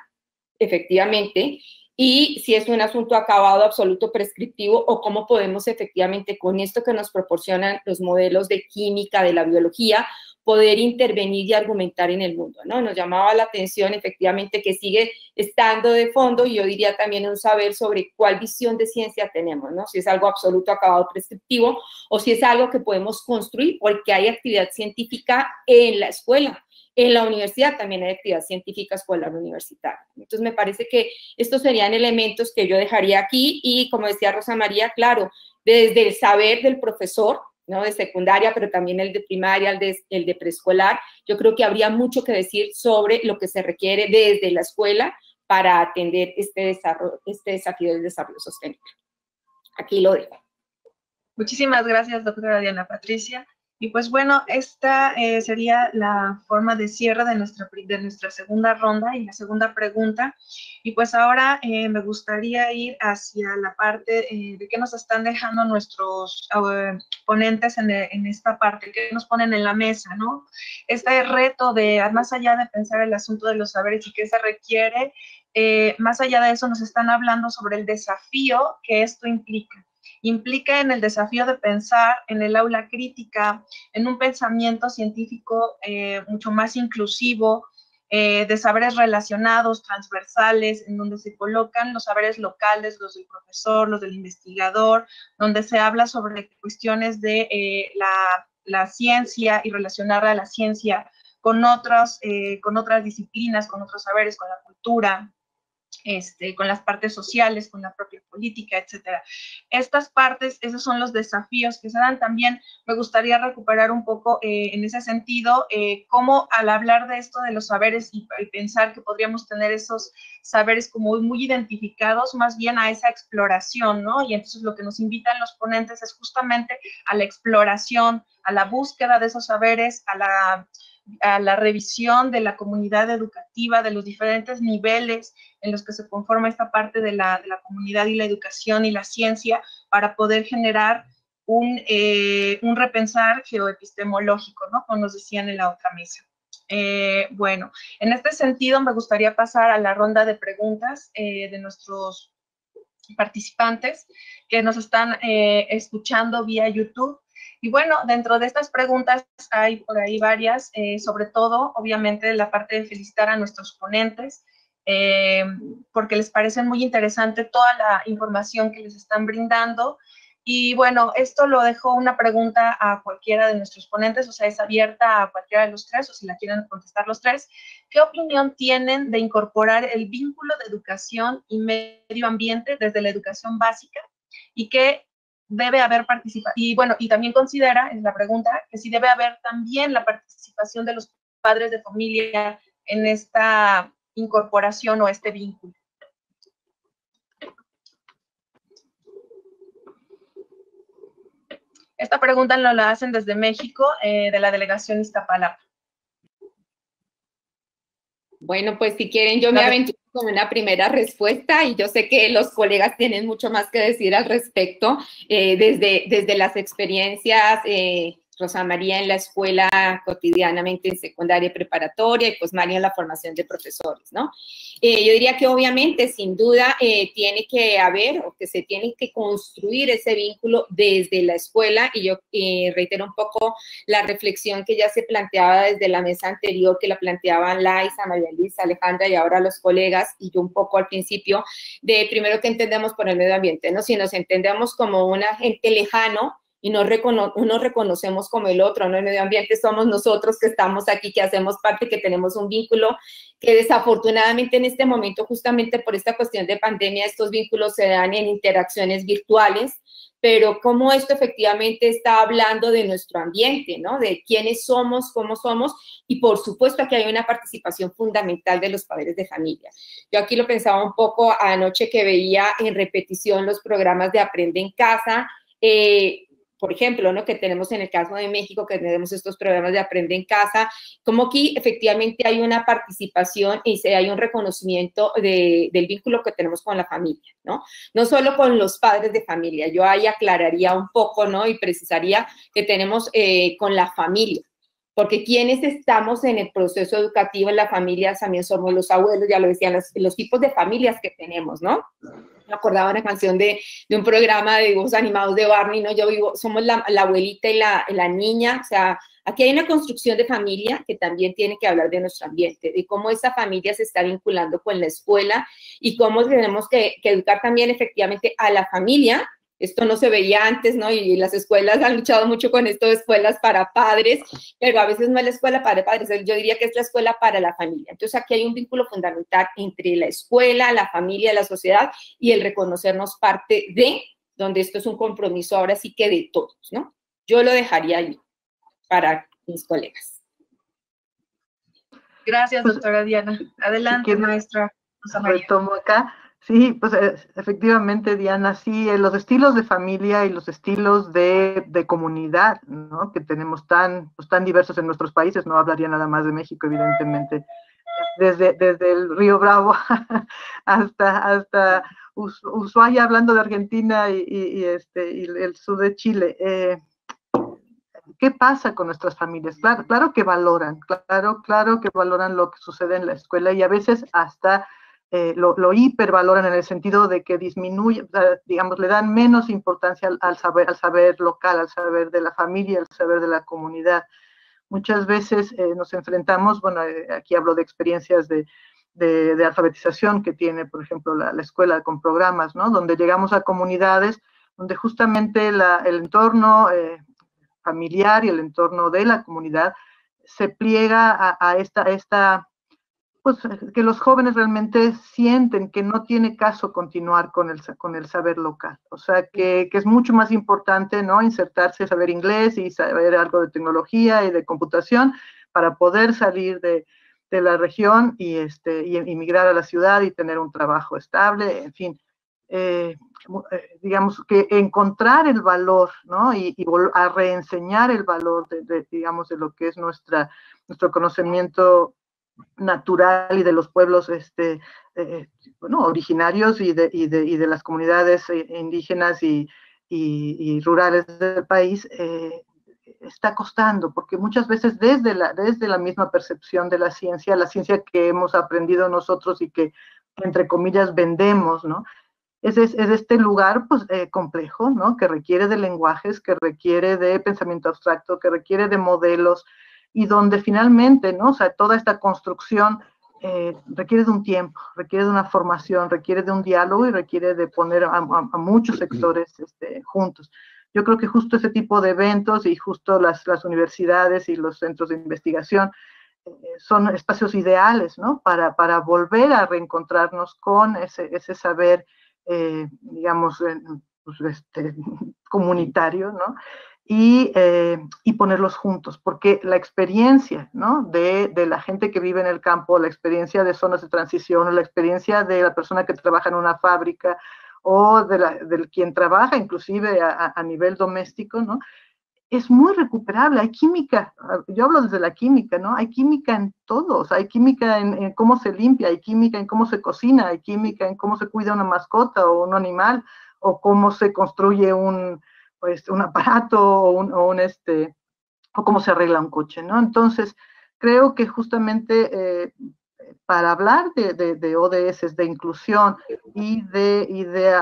efectivamente, y si es un asunto acabado, absoluto, prescriptivo, o cómo podemos efectivamente con esto que nos proporcionan los modelos de química, de la biología, poder intervenir y argumentar en el mundo, ¿no? Nos llamaba la atención efectivamente que sigue estando de fondo, y yo diría también un saber sobre cuál visión de ciencia tenemos, ¿no? Si es algo absoluto, acabado, prescriptivo, o si es algo que podemos construir, porque hay actividad científica en la escuela. En la universidad también hay actividad científica escolar universitaria. Entonces, me parece que estos serían elementos que yo dejaría aquí y, como decía Rosa María, claro, desde el saber del profesor, ¿no? De secundaria, pero también el de primaria, el de preescolar, yo creo que habría mucho que decir sobre lo que se requiere desde la escuela para atender este desafío del desarrollo sostenible. Aquí lo dejo. Muchísimas gracias, doctora Diana Patricia. Y pues bueno, esta sería la forma de cierre de nuestra segunda ronda y la segunda pregunta. Y pues ahora me gustaría ir hacia la parte de qué nos están dejando nuestros ponentes en esta parte, qué nos ponen en la mesa, ¿no? Este reto de, más allá de pensar el asunto de los saberes y qué se requiere, más allá de eso nos están hablando sobre el desafío que esto implica. Implica en el desafío de pensar en el aula crítica, en un pensamiento científico mucho más inclusivo, de saberes relacionados, transversales, en donde se colocan los saberes locales, los del profesor, los del investigador, donde se habla sobre cuestiones de la ciencia y relacionar a la ciencia con otras disciplinas, con otros saberes, con la cultura, con las partes sociales, con la propia política, etcétera. Estas partes, esos son los desafíos que se dan. También me gustaría recuperar un poco en ese sentido, cómo al hablar de esto de los saberes y pensar que podríamos tener esos saberes como muy identificados, más bien a esa exploración, ¿no? Y entonces lo que nos invitan los ponentes es justamente a la exploración, a la búsqueda de esos saberes, a la revisión de la comunidad educativa, de los diferentes niveles en los que se conforma esta parte de la comunidad y la educación y la ciencia, para poder generar un repensar geoepistemológico, ¿no? Como nos decían en la otra mesa. Bueno, en este sentido me gustaría pasar a la ronda de preguntas de nuestros participantes que nos están escuchando vía YouTube. Y bueno, dentro de estas preguntas hay por ahí varias, sobre todo, obviamente, la parte de felicitar a nuestros ponentes, porque les parece muy interesante toda la información que les están brindando. Y bueno, esto lo dejo una pregunta a cualquiera de nuestros ponentes, o sea, es abierta a cualquiera de los tres, o si la quieren contestar los tres. ¿Qué opinión tienen de incorporar el vínculo de educación y medio ambiente desde la educación básica? ¿Y qué debe haber participación? Y bueno, y también considera, en la pregunta, que si debe haber también la participación de los padres de familia en esta incorporación o este vínculo. Esta pregunta nos la hacen desde México, de la delegación Iztapalapa. Bueno, pues si quieren yo me aventuro con una primera respuesta, y yo sé que los colegas tienen mucho más que decir al respecto, desde las experiencias Rosa María en la escuela cotidianamente en secundaria y preparatoria, y pues María en la formación de profesores, ¿no? Yo diría que obviamente, sin duda, tiene que haber o que se tiene que construir ese vínculo desde la escuela, y yo reitero un poco la reflexión que ya se planteaba desde la mesa anterior, que la planteaban Laisa, María Elisa, Alejandra y ahora los colegas, y yo un poco al principio, de primero que entendemos por el medio ambiente, ¿no? Si nos entendemos como un agente lejano, y no reconocemos como el otro, ¿no? El medio ambiente somos nosotros que estamos aquí, que hacemos parte, que tenemos un vínculo, que desafortunadamente en este momento, justamente por esta cuestión de pandemia, estos vínculos se dan en interacciones virtuales, pero cómo esto efectivamente está hablando de nuestro ambiente, ¿no? De quiénes somos, cómo somos, y por supuesto aquí hay una participación fundamental de los padres de familia. Yo aquí lo pensaba un poco anoche que veía en repetición los programas de Aprende en Casa, por ejemplo, ¿no? Que tenemos en el caso de México, que tenemos estos programas de Aprende en Casa, como aquí efectivamente hay una participación y hay un reconocimiento del vínculo que tenemos con la familia, ¿no? No solo con los padres de familia, yo ahí aclararía un poco, ¿no? Y precisaría que tenemos con la familia, porque quienes estamos en el proceso educativo en la familia también somos los abuelos, ya lo decían, los tipos de familias que tenemos, ¿no? Me acordaba una canción de un programa de dibujos animados de Barney, ¿no? Yo vivo, somos la abuelita y la niña, o sea, aquí hay una construcción de familia que también tiene que hablar de nuestro ambiente, de cómo esa familia se está vinculando con la escuela y cómo tenemos que educar también efectivamente a la familia. Esto no se veía antes, ¿no? Y las escuelas han luchado mucho con esto de escuelas para padres, pero a veces no es la escuela para padres, yo diría que es la escuela para la familia. Entonces aquí hay un vínculo fundamental entre la escuela, la familia, la sociedad y el reconocernos parte de, donde esto es un compromiso ahora sí que de todos, ¿no? Yo lo dejaría ahí para mis colegas. Gracias, doctora Diana. Adelante, maestra Rosa María. Retomo acá. Sí, pues efectivamente, Diana, sí, los estilos de familia y los estilos de comunidad, ¿no? Que tenemos tan diversos en nuestros países, no hablaría nada más de México, evidentemente, desde el Río Bravo hasta Ushuaia, hablando de Argentina y el sur de Chile. ¿Qué pasa con nuestras familias? Claro que valoran, claro que valoran lo que sucede en la escuela, y a veces hasta lo hipervaloran en el sentido de que disminuye, digamos, le dan menos importancia al saber local, al saber de la familia, al saber de la comunidad. Muchas veces nos enfrentamos, bueno, aquí hablo de experiencias de alfabetización que tiene, por ejemplo, la escuela con programas, ¿no? Donde llegamos a comunidades donde justamente el entorno familiar y el entorno de la comunidad se pliega a esta pues que los jóvenes realmente sienten que no tiene caso continuar con el saber local. O sea, que es mucho más importante, ¿no? Insertarse, saber inglés y saber algo de tecnología y de computación para poder salir de la región y emigrar a la ciudad y tener un trabajo estable, en fin. Digamos que encontrar el valor, ¿no? Y a reenseñar el valor digamos, de lo que es nuestro conocimiento natural y de los pueblos bueno, originarios y de las comunidades indígenas y rurales del país, está costando, porque muchas veces desde la misma percepción de la ciencia que hemos aprendido nosotros y que, entre comillas, vendemos, ¿no? Es este lugar pues, complejo, ¿no? Que requiere de lenguajes, que requiere de pensamiento abstracto, que requiere de modelos, y donde finalmente, ¿no? O sea, toda esta construcción requiere de un tiempo, requiere de una formación, requiere de un diálogo y requiere de poner a muchos sectores juntos. Yo creo que justo ese tipo de eventos y justo las universidades y los centros de investigación son espacios ideales, ¿no? Para volver a reencontrarnos con ese saber, digamos, pues, comunitario, ¿no? Y ponerlos juntos, porque la experiencia, ¿no? de la gente que vive en el campo, la experiencia de zonas de transición, la experiencia de la persona que trabaja en una fábrica o del quien trabaja inclusive a nivel doméstico, ¿no? Es muy recuperable, hay química, yo hablo desde la química, ¿no? Hay química en todos, hay química en cómo se limpia, hay química en cómo se cocina, hay química en cómo se cuida una mascota o un animal, o cómo se construye un aparato o o cómo se arregla un coche, ¿no? Entonces, creo que justamente para hablar de ODS, de inclusión y de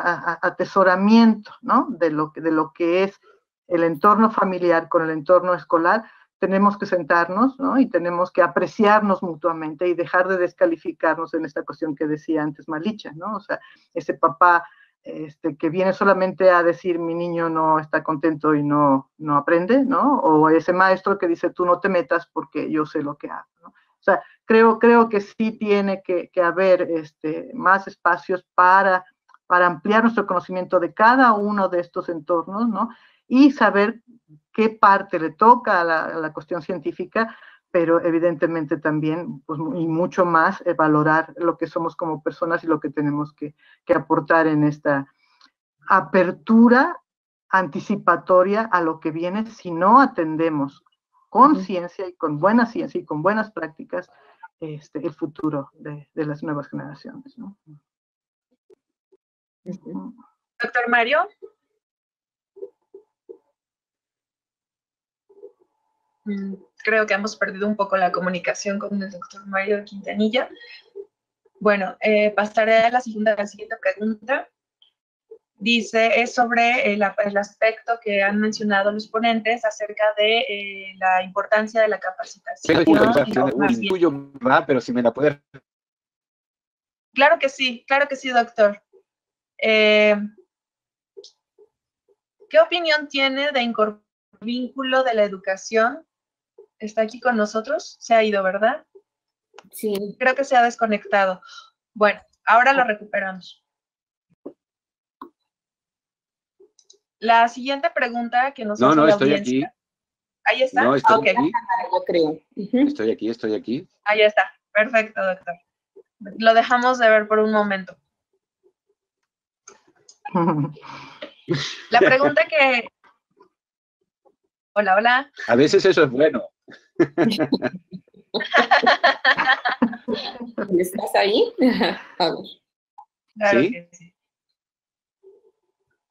atesoramiento, ¿no? De lo que es el entorno familiar con el entorno escolar, tenemos que sentarnos, ¿no? Y tenemos que apreciarnos mutuamente y dejar de descalificarnos en esta cuestión que decía antes Malicha, ¿no? O sea, ese papá que viene solamente a decir mi niño no está contento y no aprende, ¿no? O ese maestro que dice tú no te metas porque yo sé lo que hago, ¿no? O sea, creo que sí tiene que haber más espacios para ampliar nuestro conocimiento de cada uno de estos entornos, ¿no? Y saber qué parte le toca a la cuestión científica, pero evidentemente también, pues, y mucho más, valorar lo que somos como personas y lo que tenemos que aportar en esta apertura anticipatoria a lo que viene si no atendemos con ciencia y con buena ciencia y con buenas prácticas el futuro de las nuevas generaciones, ¿no? Doctor Mario. Creo que hemos perdido un poco la comunicación con el doctor Mario Quintanilla. Bueno, pasaré a la siguiente pregunta. Dice, es sobre el aspecto que han mencionado los ponentes acerca de la importancia de la capacitación. Pero si me la puedes... Claro que sí, doctor. ¿Qué opinión tiene de incorporar el vínculo de la educación? ¿Está aquí con nosotros? Se ha ido, ¿verdad? Sí. Creo que se ha desconectado. Bueno, ahora lo recuperamos. La siguiente pregunta que nos hace la estoy audiencia. Aquí. ¿Ahí está? No, estoy aquí. Yo creo. Estoy aquí. Ahí está. Perfecto, doctor. Lo dejamos de ver por un momento. La pregunta que... Hola. A veces eso es bueno. ¿Estás ahí? A ver. Claro ¿Sí? que sí.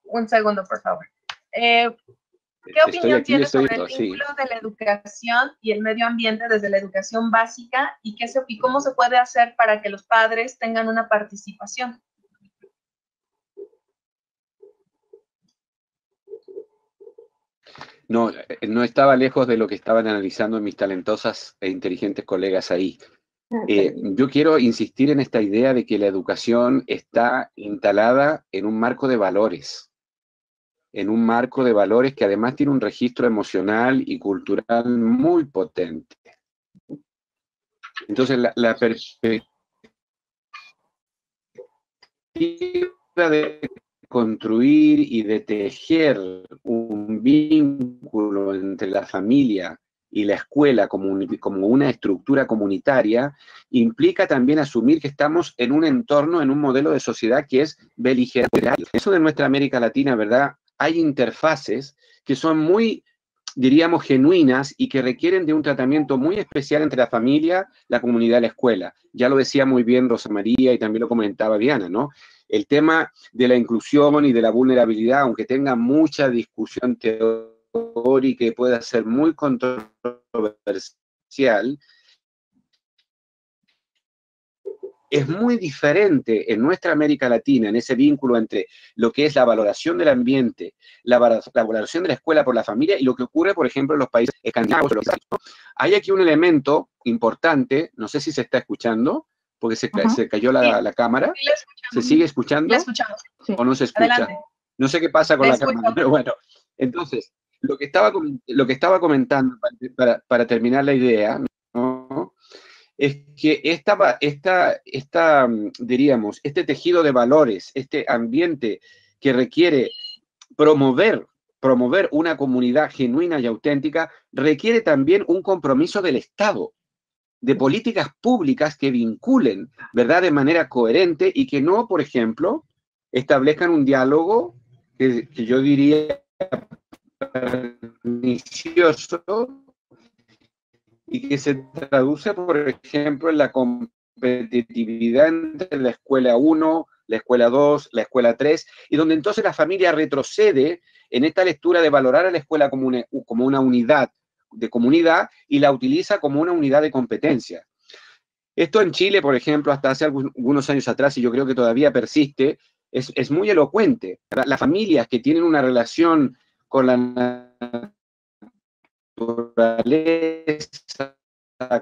Un segundo, por favor. ¿Qué opinión tiene sobre el vínculo de la educación y el medio ambiente desde la educación básica y cómo se puede hacer para que los padres tengan una participación? No estaba lejos de lo que estaban analizando mis talentosas e inteligentes colegas ahí. Yo quiero insistir en esta idea de que la educación está instalada en un marco de valores. En un marco de valores que además tiene un registro emocional y cultural muy potente. Entonces, la perspectiva de construir y de tejer un vínculo entre la familia y la escuela como una estructura comunitaria, implica también asumir que estamos en un entorno, en un modelo de sociedad que es beligerante. Eso de nuestra América Latina, ¿verdad? Hay interfaces que son muy, diríamos, genuinas y que requieren de un tratamiento muy especial entre la familia, la comunidad y la escuela. Ya lo decía muy bien Rosa María y también lo comentaba Diana, ¿no? El tema de la inclusión y de la vulnerabilidad, aunque tenga mucha discusión teórica y pueda ser muy controversial, es muy diferente en nuestra América Latina, en ese vínculo entre lo que es la valoración del ambiente, la valoración de la escuela por la familia y lo que ocurre, por ejemplo, en los países escandinavos. Hay aquí un elemento importante, no sé si se está escuchando, porque se cayó la cámara. Sí, ¿Se sigue escuchando? La escuchamos. ¿O no se escucha? Adelante. No sé qué pasa con la cámara, pero bueno. Entonces, lo que estaba comentando, para terminar la idea, ¿no?, es que diríamos, este tejido de valores, este ambiente que requiere promover una comunidad genuina y auténtica, requiere también un compromiso del Estado, de políticas públicas que vinculen, ¿verdad?, de manera coherente y que no, por ejemplo, establezcan un diálogo que yo diría pernicioso y que se traduce, por ejemplo, en la competitividad entre la escuela 1, la escuela 2, la escuela 3, y donde entonces la familia retrocede en esta lectura de valorar a la escuela como una unidad, de comunidad y la utiliza como una unidad de competencia. Esto en Chile, por ejemplo, hasta hace algunos años atrás, y yo creo que todavía persiste, es muy elocuente. Las familias que tienen una relación con la naturaleza,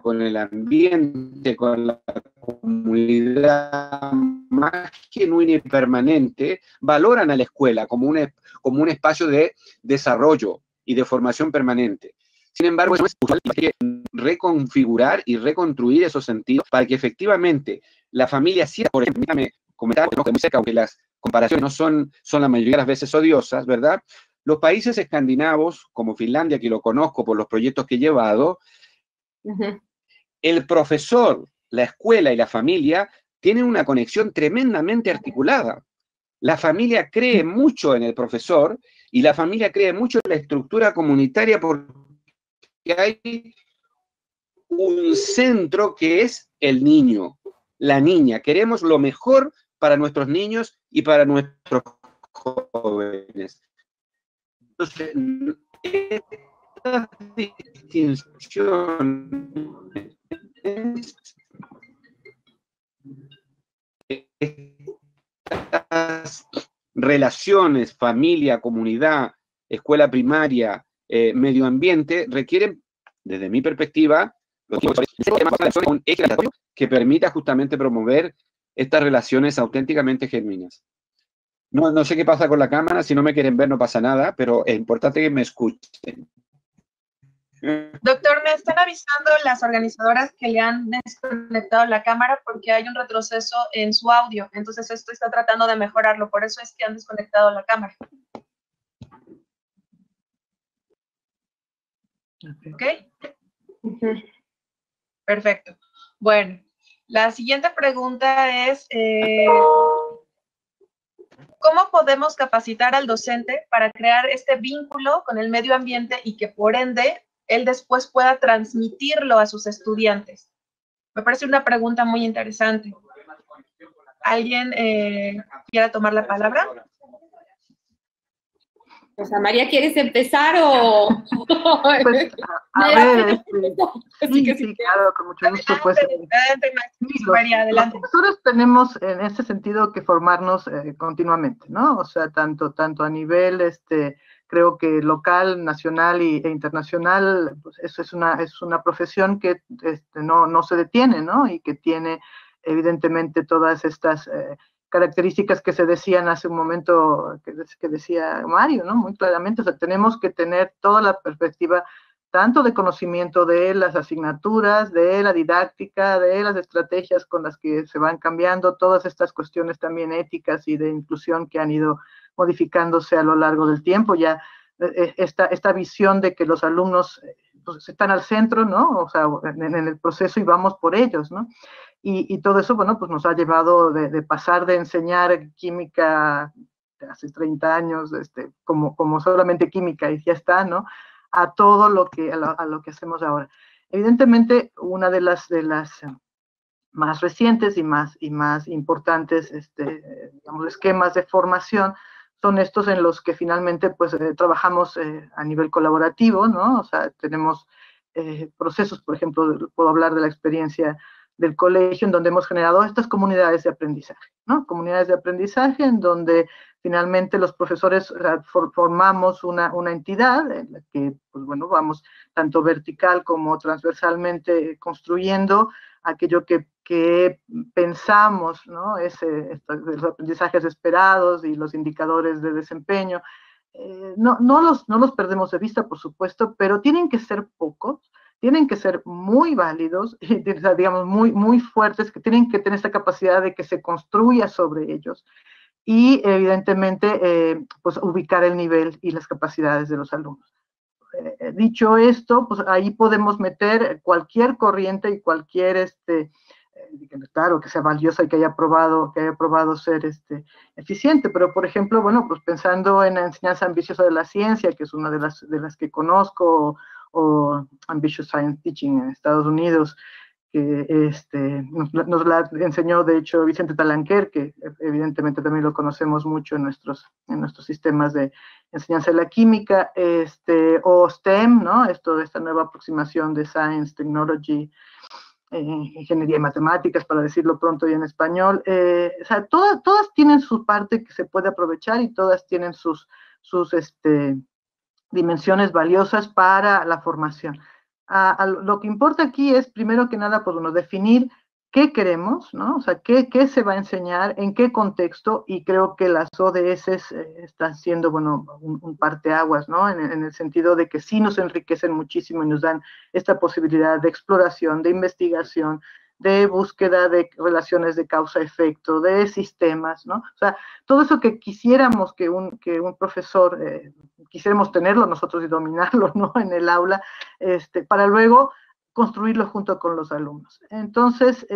con el ambiente, con la comunidad más genuina y permanente, valoran a la escuela como un espacio de desarrollo y de formación permanente. Sin embargo, eso es usual, hay que reconfigurar y reconstruir esos sentidos para que efectivamente la familia siga, por ejemplo, permítame comentar, muy cerca, aunque las comparaciones no son la mayoría de las veces odiosas, ¿verdad? Los países escandinavos, como Finlandia, que lo conozco por los proyectos que he llevado, el profesor, la escuela y la familia tienen una conexión tremendamente articulada. La familia cree mucho en el profesor y la familia cree mucho en la estructura comunitaria porque hay un centro que es el niño, la niña. Queremos lo mejor para nuestros niños y para nuestros jóvenes. Entonces, esta distinción, estas relaciones, familia, comunidad, escuela primaria, medio ambiente, requieren, desde mi perspectiva, un eje que permita justamente promover estas relaciones auténticamente genuinas. No sé qué pasa con la cámara, si no me quieren ver no pasa nada, pero es importante que me escuchen. Doctor, me están avisando las organizadoras que le han desconectado la cámara porque hay un retroceso en su audio, entonces esto está tratando de mejorarlo, por eso es que han desconectado la cámara. ¿Ok? Perfecto. Bueno, la siguiente pregunta es, ¿cómo podemos capacitar al docente para crear este vínculo con el medio ambiente y que por ende él después pueda transmitirlo a sus estudiantes? Me parece una pregunta muy interesante. ¿Alguien quiere tomar la palabra? Rosa María, ¿quieres empezar o...? Pues, a ver, sí, claro, con mucho gusto. Pues, adelante, María, adelante. Los profesores tenemos en ese sentido que formarnos continuamente, ¿no? O sea, tanto a nivel, creo que local, nacional e internacional, pues eso es una profesión que no se detiene, ¿no? Y que tiene evidentemente todas estas características que se decían hace un momento, que decía Mario, ¿no? Muy claramente, o sea, tenemos que tener toda la perspectiva tanto de conocimiento de las asignaturas, de la didáctica, de las estrategias con las que se van cambiando, todas estas cuestiones también éticas y de inclusión que han ido modificándose a lo largo del tiempo. Ya esta visión de que los alumnos pues, están al centro, ¿no? O sea, en el proceso y vamos por ellos, ¿no? Y todo eso, bueno, pues nos ha llevado de pasar de enseñar química hace 30 años, como solamente química y ya está, ¿no? A todo lo que hacemos ahora. Evidentemente, una de las más recientes y más importantes, digamos, esquemas de formación son estos en los que finalmente, pues, trabajamos a nivel colaborativo, ¿no? O sea, tenemos procesos, por ejemplo, puedo hablar de la experiencia del colegio, en donde hemos generado estas comunidades de aprendizaje, ¿no? Comunidades de aprendizaje en donde finalmente los profesores formamos una entidad en la que, pues bueno, vamos tanto vertical como transversalmente construyendo aquello que pensamos, ¿no? Los aprendizajes esperados y los indicadores de desempeño. No los perdemos de vista, por supuesto, pero tienen que ser pocos, tienen que ser muy válidos, digamos, muy fuertes, que tienen que tener esta capacidad de que se construya sobre ellos y, evidentemente, pues ubicar el nivel y las capacidades de los alumnos. Dicho esto, pues ahí podemos meter cualquier corriente y cualquier, claro, que sea valiosa y que haya probado ser eficiente, pero por ejemplo, bueno, pues pensando en la enseñanza ambiciosa de la ciencia, que es una de las que conozco, o Ambitious Science Teaching en Estados Unidos, nos la enseñó, de hecho, Vicente Talanquer, que evidentemente también lo conocemos mucho en nuestros sistemas de enseñanza de la química, o STEM, ¿no? Esta nueva aproximación de Science, Technology, ingeniería y matemáticas, para decirlo pronto y en español. O sea, todas tienen su parte que se puede aprovechar y todas tienen sus dimensiones valiosas para la formación. Lo que importa aquí es, primero que nada, pues, bueno, definir qué queremos, ¿no? O sea, qué se va a enseñar, en qué contexto, y creo que las ODS están siendo, bueno, un parteaguas, ¿no? En el sentido de que sí nos enriquecen muchísimo y nos dan esta posibilidad de exploración, de investigación, de búsqueda de relaciones de causa-efecto, de sistemas, ¿no? O sea, todo eso que quisiéramos que un profesor, quisiéramos tenerlo nosotros y dominarlo, ¿no? En el aula, para luego construirlo junto con los alumnos. Entonces,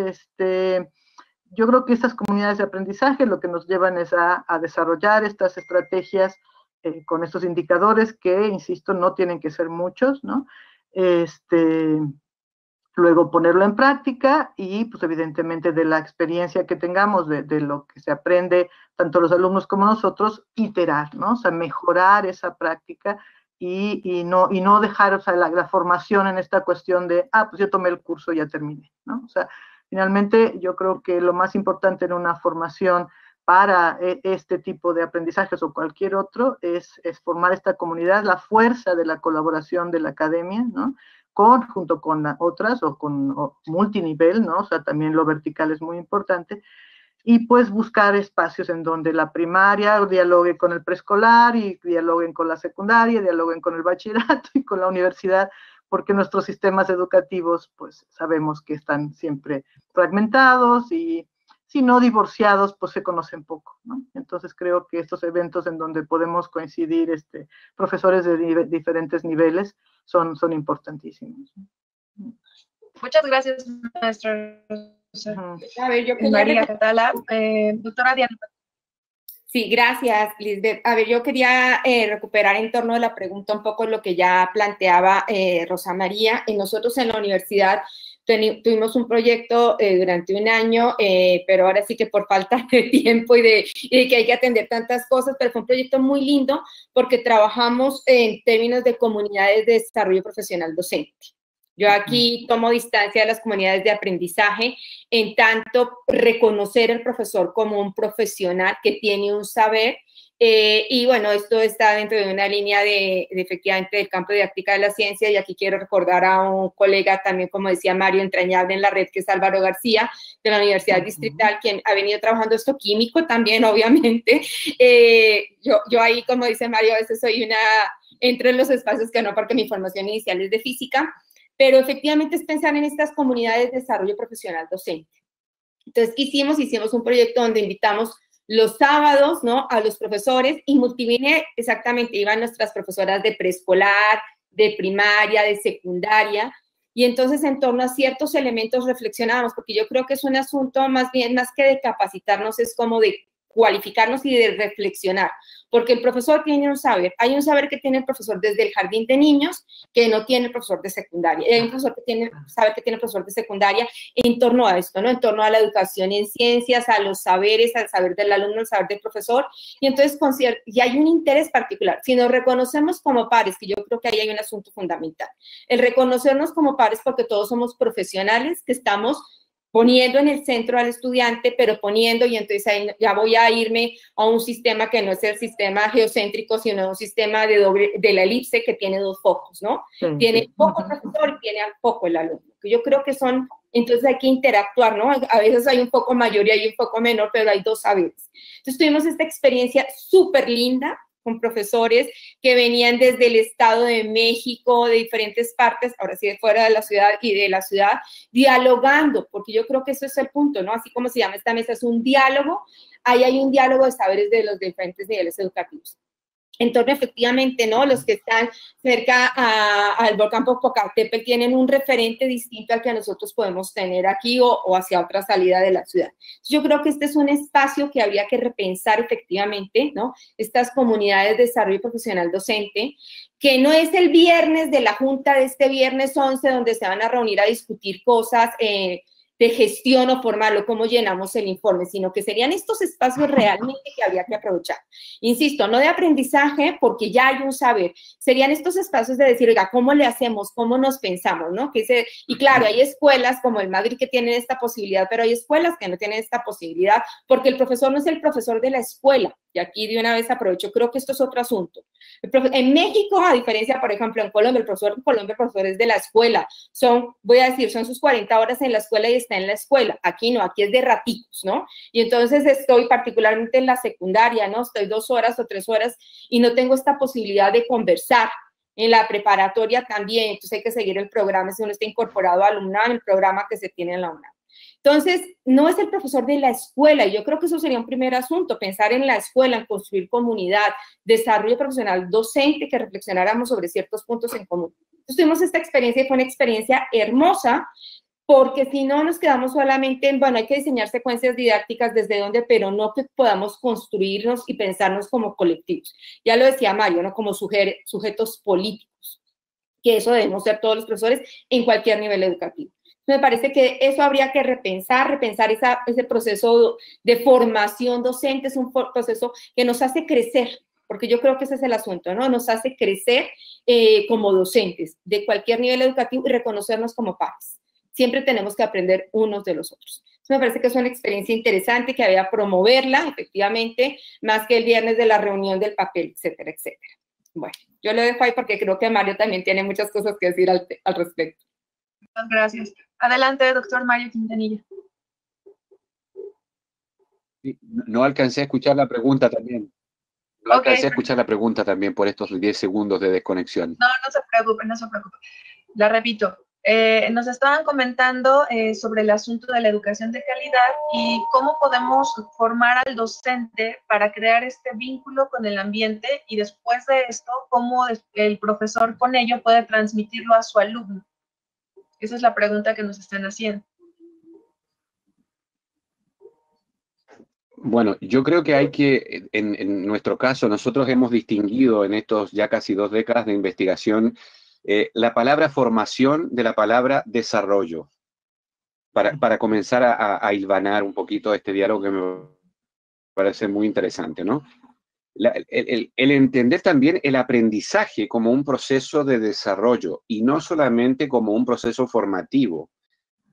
yo creo que estas comunidades de aprendizaje lo que nos llevan es a desarrollar estas estrategias con estos indicadores que, insisto, no tienen que ser muchos, ¿no? Luego ponerlo en práctica y, pues, evidentemente, de la experiencia que tengamos, de lo que se aprende, tanto los alumnos como nosotros, iterar, ¿no? O sea, mejorar esa práctica y no dejar, o sea, la formación en esta cuestión de, pues yo tomé el curso y ya terminé, ¿no? O sea, finalmente, yo creo que lo más importante en una formación para este tipo de aprendizajes o cualquier otro es formar esta comunidad, la fuerza de la colaboración de la academia, ¿no? Junto con otras o multinivel, ¿no? O sea, también lo vertical es muy importante. Y pues buscar espacios en donde la primaria dialogue con el preescolar y dialoguen con la secundaria, dialoguen con el bachillerato y con la universidad, porque nuestros sistemas educativos, pues sabemos que están siempre fragmentados y si no divorciados, pues se conocen poco, ¿no? Entonces creo que estos eventos en donde podemos coincidir profesores de diferentes niveles son importantísimos. Muchas gracias, maestra. A ver, yo María Catala, doctora Diana. Sí, gracias, Lisbeth. A ver, yo quería recuperar en torno a la pregunta un poco lo que ya planteaba Rosa María. Nosotros en la universidad tuvimos un proyecto durante un año, pero ahora sí que por falta de tiempo y de que hay que atender tantas cosas, pero fue un proyecto muy lindo porque trabajamos en términos de comunidades de desarrollo profesional docente. Yo aquí tomo distancia de las comunidades de aprendizaje, en tanto reconocer al profesor como un profesional que tiene un saber, y bueno, esto está dentro de una línea de efectivamente del campo de didáctica de la ciencia, y aquí quiero recordar a un colega también, como decía Mario, entrañable en la red, que es Álvaro García, de la Universidad Distrital, quien ha venido trabajando esto químico también, obviamente. Yo ahí, como dice Mario, a veces entro en los espacios que no, porque mi formación inicial es de física, pero efectivamente es pensar en estas comunidades de desarrollo profesional docente. Entonces, hicimos un proyecto donde invitamos los sábados, ¿no?, a los profesores, y multivine exactamente, iban nuestras profesoras de preescolar, de primaria, de secundaria, y entonces en torno a ciertos elementos reflexionábamos, porque yo creo que es un asunto más que de capacitarnos, es como de cualificarnos y de reflexionar, porque el profesor tiene un saber, hay un saber que tiene el profesor desde el jardín de niños que no tiene el profesor de secundaria, hay un profesor que tiene saber que tiene el profesor de secundaria en torno a esto, ¿no? En torno a la educación en ciencias, a los saberes, al saber del alumno, al saber del profesor, y entonces y hay un interés particular. Si nos reconocemos como pares, que yo creo que ahí hay un asunto fundamental, el reconocernos como pares, porque todos somos profesionales que estamos poniendo en el centro al estudiante, pero poniendo, y entonces ahí ya voy a irme a un sistema que no es el sistema geocéntrico, sino un sistema de la elipse que tiene dos focos, ¿no? Sí, tiene poco el profesor y tiene poco el alumno. Yo creo que entonces hay que interactuar, ¿no? A veces hay un foco mayor y hay un foco menor, pero hay dos saberes. Entonces tuvimos esta experiencia súper linda con profesores que venían desde el Estado de México, de diferentes partes, ahora sí de fuera de la ciudad y de la ciudad, dialogando, porque yo creo que eso es el punto, ¿no? Así como se llama esta mesa, es un diálogo, ahí hay un diálogo de saberes de los diferentes niveles educativos. en torno efectivamente, ¿no? Los que están cerca al volcán Popocatépetl tienen un referente distinto al que nosotros podemos tener aquí o hacia otra salida de la ciudad. Yo creo que este es un espacio que habría que repensar efectivamente, ¿no? Estas comunidades de desarrollo profesional docente, que no es el viernes de la junta de este viernes 11 donde se van a reunir a discutir cosas de gestión o formal o cómo llenamos el informe, sino que serían estos espacios realmente que habría que aprovechar. Insisto, no de aprendizaje, porque ya hay un saber, serían estos espacios de decir, oiga, ¿cómo le hacemos? ¿Cómo nos pensamos? ¿No? Y claro, hay escuelas como el Madrid que tienen esta posibilidad, pero hay escuelas que no tienen esta posibilidad, porque el profesor no es el profesor de la escuela, y aquí de una vez aprovecho, creo que esto es otro asunto. En México, a diferencia, por ejemplo, en Colombia, el profesor es de la escuela, voy a decir, son sus 40 horas en la escuela y está en la escuela. Aquí no, aquí es de ratitos, ¿no? Y entonces estoy particularmente en la secundaria, ¿no? Estoy 2 horas o 3 horas y no tengo esta posibilidad de conversar. En la preparatoria también, entonces hay que seguir el programa, si uno está incorporado al UNAM, el programa que se tiene en la UNAM. Entonces, no es el profesor de la escuela, y yo creo que eso sería un primer asunto, pensar en la escuela, en construir comunidad, desarrollo profesional docente, que reflexionáramos sobre ciertos puntos en común. Entonces, tuvimos esta experiencia y fue una experiencia hermosa, porque si no nos quedamos solamente en, bueno, hay que diseñar secuencias didácticas desde donde, pero no que podamos construirnos y pensarnos como colectivos. Ya lo decía Mario, ¿no? Como sujetos políticos, que eso debemos ser todos los profesores en cualquier nivel educativo. Me parece que eso habría que repensar ese proceso de formación docente, es un proceso que nos hace crecer, porque yo creo que ese es el asunto, ¿no? Nos hace crecer como docentes de cualquier nivel educativo y reconocernos como pares. Siempre tenemos que aprender unos de los otros. Me parece que es una experiencia interesante que había promoverla, efectivamente, más que el viernes de la reunión del papel, etcétera, etcétera. Bueno, yo lo dejo ahí porque creo que Mario también tiene muchas cosas que decir al respecto. Muchas gracias. Adelante, doctor Mario Quintanilla. No alcancé a escuchar la pregunta también. No alcancé a escuchar la pregunta también por estos 10 segundos de desconexión. No, no se preocupe, no se preocupe. La repito. Nos estaban comentando sobre el asunto de la educación de calidad y cómo podemos formar al docente para crear este vínculo con el ambiente y después de esto, cómo el profesor con ello puede transmitirlo a su alumno. Esa es la pregunta que nos están haciendo. Bueno, yo creo que hay que, en nuestro caso, nosotros hemos distinguido en estos ya casi 2 décadas de investigación la palabra formación de la palabra desarrollo, para comenzar a hilvanar un poquito este diálogo que me parece muy interesante, ¿no? El entender también el aprendizaje como un proceso de desarrollo y no solamente como un proceso formativo.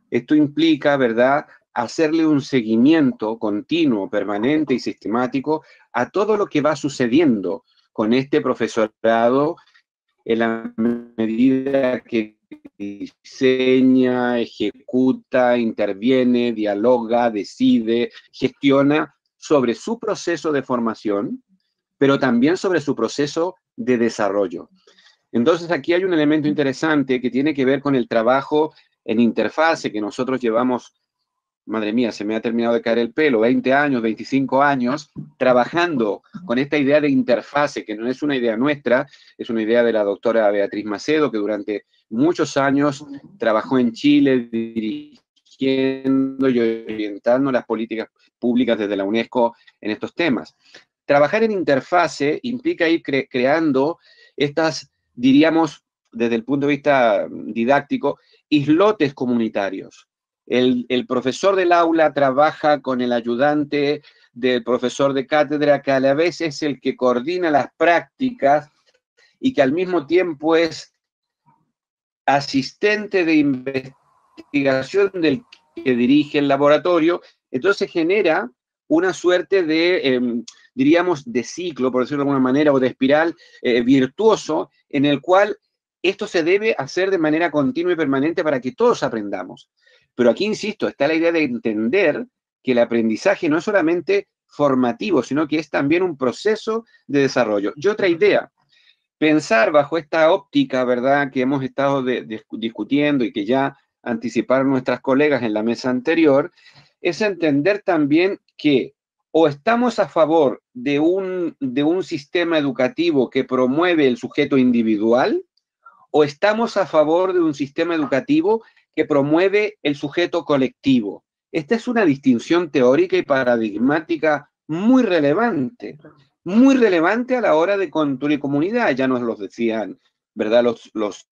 Esto implica, ¿verdad?, hacerle un seguimiento continuo, permanente y sistemático a todo lo que va sucediendo con este profesorado en la medida que diseña, ejecuta, interviene, dialoga, decide, gestiona sobre su proceso de formación, pero también sobre su proceso de desarrollo. Entonces, aquí hay un elemento interesante que tiene que ver con el trabajo en interfase que nosotros llevamos, madre mía, se me ha terminado de caer el pelo, 20 años, 25 años, trabajando con esta idea de interfase, que no es una idea nuestra, es una idea de la doctora Beatriz Macedo, que durante muchos años trabajó en Chile dirigiendo y orientando las políticas públicas desde la UNESCO en estos temas. Trabajar en interfase implica ir creando estas, diríamos, desde el punto de vista didáctico, islotes comunitarios. El profesor del aula trabaja con el ayudante del profesor de cátedra, que a la vez es el que coordina las prácticas y que al mismo tiempo es asistente de investigación del que dirige el laboratorio. Entonces genera una suerte de, diríamos, de ciclo, por decirlo de alguna manera, o de espiral virtuoso, en el cual esto se debe hacer de manera continua y permanente para que todos aprendamos. Pero aquí, insisto, está la idea de entender que el aprendizaje no es solamente formativo, sino que es también un proceso de desarrollo. Y otra idea, pensar bajo esta óptica, ¿verdad?, que hemos estado discutiendo y que ya anticiparon nuestras colegas en la mesa anterior, es entender también que o estamos a favor de un sistema educativo que promueve el sujeto individual, o estamos a favor de un sistema educativo que promueve el sujeto colectivo. Esta es una distinción teórica y paradigmática muy relevante a la hora de construir comunidad. Ya nos lo decían, ¿verdad?, los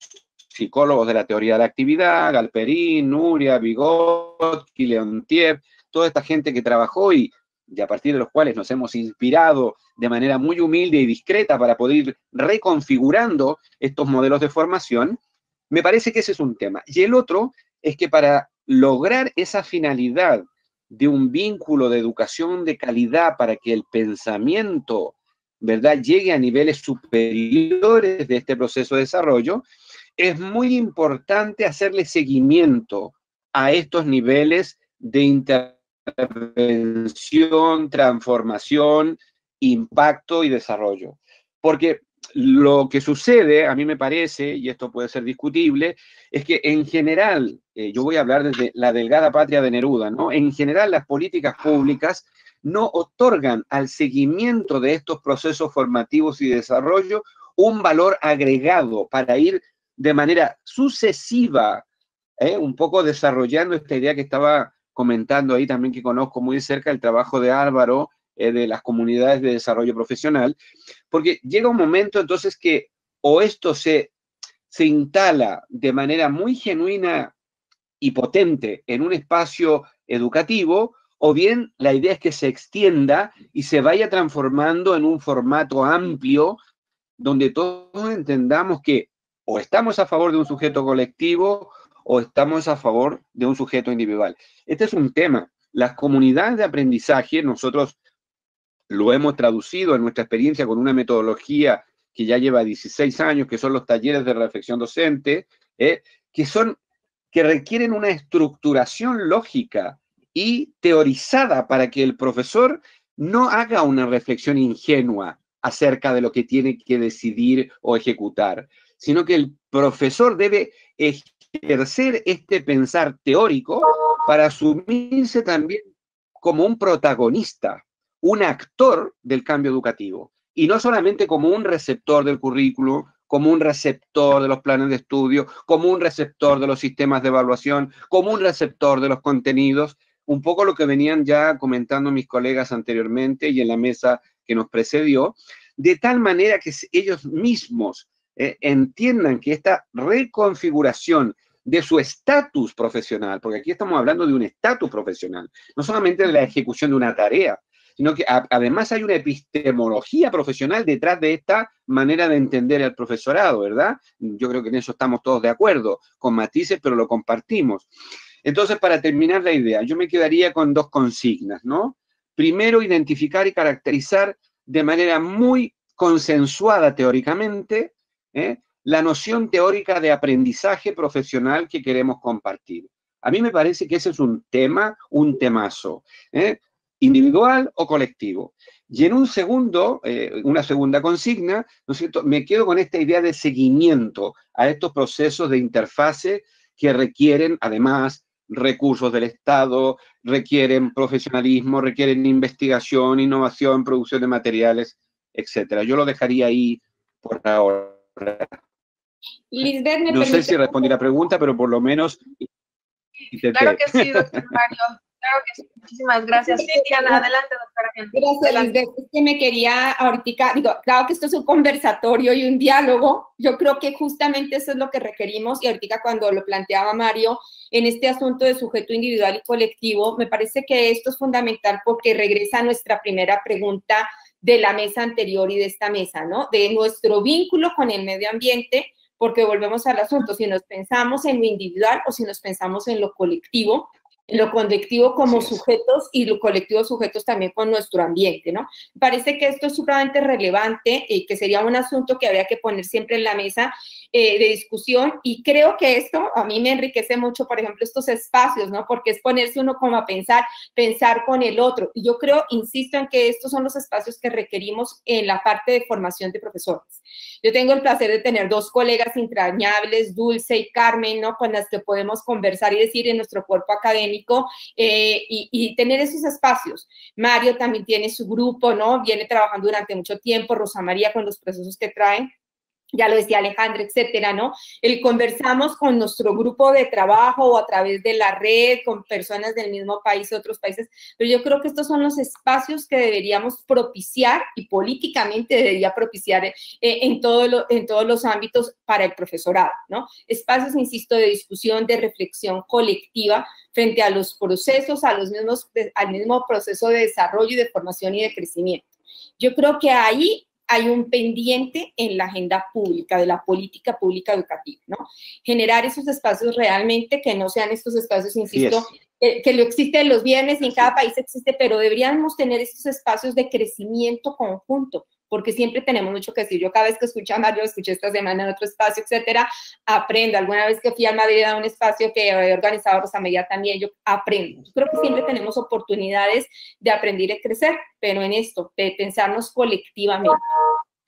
psicólogos de la teoría de la actividad, Galperín, Nuria, Vygotsky, Leontiev, toda esta gente que trabajó y a partir de los cuales nos hemos inspirado de manera muy humilde y discreta para poder ir reconfigurando estos modelos de formación. Me parece que ese es un tema. Y el otro es que para lograr esa finalidad de un vínculo de educación de calidad para que el pensamiento, ¿verdad?, llegue a niveles superiores de este proceso de desarrollo, es muy importante hacerle seguimiento a estos niveles de intervención, transformación, impacto y desarrollo. Porque lo que sucede, a mí me parece, y esto puede ser discutible, es que en general, yo voy a hablar desde la delgada patria de Neruda, ¿no? En general las políticas públicas no otorgan al seguimiento de estos procesos formativos y de desarrollo un valor agregado para ir de manera sucesiva, un poco desarrollando esta idea que estaba comentando ahí también, que conozco muy de cerca, el trabajo de Álvaro, de las comunidades de desarrollo profesional, porque llega un momento entonces que o esto se instala de manera muy genuina y potente en un espacio educativo, o bien la idea es que se extienda y se vaya transformando en un formato amplio donde todos entendamos que o estamos a favor de un sujeto colectivo o estamos a favor de un sujeto individual. Este es un tema. Las comunidades de aprendizaje, nosotros lo hemos traducido en nuestra experiencia con una metodología que ya lleva 16 años, que son los talleres de reflexión docente, que requieren una estructuración lógica y teorizada para que el profesor no haga una reflexión ingenua acerca de lo que tiene que decidir o ejecutar, sino que el profesor debe ejercer este pensar teórico para asumirse también como un protagonista, un actor del cambio educativo, y no solamente como un receptor del currículo, como un receptor de los planes de estudio, como un receptor de los sistemas de evaluación, como un receptor de los contenidos, un poco lo que venían ya comentando mis colegas anteriormente y en la mesa que nos precedió, de tal manera que ellos mismos entiendan que esta reconfiguración de su estatus profesional, porque aquí estamos hablando de un estatus profesional, no solamente de la ejecución de una tarea, sino que además hay una epistemología profesional detrás de esta manera de entender al profesorado, ¿verdad? Yo creo que en eso estamos todos de acuerdo, con matices, pero lo compartimos. Entonces, para terminar la idea, yo me quedaría con dos consignas, ¿no? Primero, identificar y caracterizar de manera muy consensuada teóricamente, la noción teórica de aprendizaje profesional que queremos compartir. A mí me parece que ese es un tema, un temazo, individual o colectivo. Y en un segundo, una segunda consigna, ¿no es cierto?, me quedo con esta idea de seguimiento a estos procesos de interfase que requieren, además, recursos del Estado, requieren profesionalismo, requieren investigación, innovación, producción de materiales, etcétera. Yo lo dejaría ahí por ahora. Lisbeth, no sé si respondí la pregunta, pero por lo menos intenté. Claro que sí, doctor Mario. Claro que sí. Muchísimas gracias. Sí, Diana, adelante, doctora. Gracias, Lisbeth. Es que me quería ahorita, claro que esto es un conversatorio y un diálogo. Yo creo que justamente eso es lo que requerimos, y ahorita cuando lo planteaba Mario, en este asunto de sujeto individual y colectivo, me parece que esto es fundamental porque regresa a nuestra primera pregunta de la mesa anterior y de esta mesa, ¿no? De nuestro vínculo con el medio ambiente, porque volvemos al asunto, si nos pensamos en lo individual o si nos pensamos en lo colectivo como sujetos y lo colectivo sujetos también con nuestro ambiente, ¿no? Parece que esto es sumamente relevante y que sería un asunto que habría que poner siempre en la mesa de discusión, y creo que esto a mí me enriquece mucho, por ejemplo, estos espacios, ¿no? Porque es ponerse uno como a pensar con el otro, y yo creo, insisto en que estos son los espacios que requerimos en la parte de formación de profesores. Yo tengo el placer de tener dos colegas entrañables, Dulce y Carmen, ¿no? Con las que podemos conversar y decir en nuestro cuerpo académico y tener esos espacios. Mario también tiene su grupo, ¿no? Viene trabajando durante mucho tiempo, Rosa María con los procesos que traen. Ya lo decía Alejandra, etcétera, ¿no? Conversamos con nuestro grupo de trabajo o a través de la red, con personas del mismo país, otros países, pero yo creo que estos son los espacios que deberíamos propiciar y políticamente debería propiciar en todos los ámbitos para el profesorado, ¿no? Espacios, insisto, de discusión, de reflexión colectiva frente a los procesos, al mismo proceso de desarrollo y de formación y de crecimiento. Yo creo que ahí hay un pendiente en la agenda pública, de la política pública educativa, ¿no? Generar esos espacios realmente que no sean estos espacios, insisto, que lo existen los viernes y en cada país existe, pero deberíamos tener estos espacios de crecimiento conjunto, porque siempre tenemos mucho que decir. Yo cada vez que escucho a Mario, escuché esta semana en otro espacio, etcétera, aprendo. Alguna vez que fui a Madrid a un espacio que había organizado Rosa María también, yo aprendo. Yo creo que siempre tenemos oportunidades de aprender y crecer, pero en esto, de pensarnos colectivamente.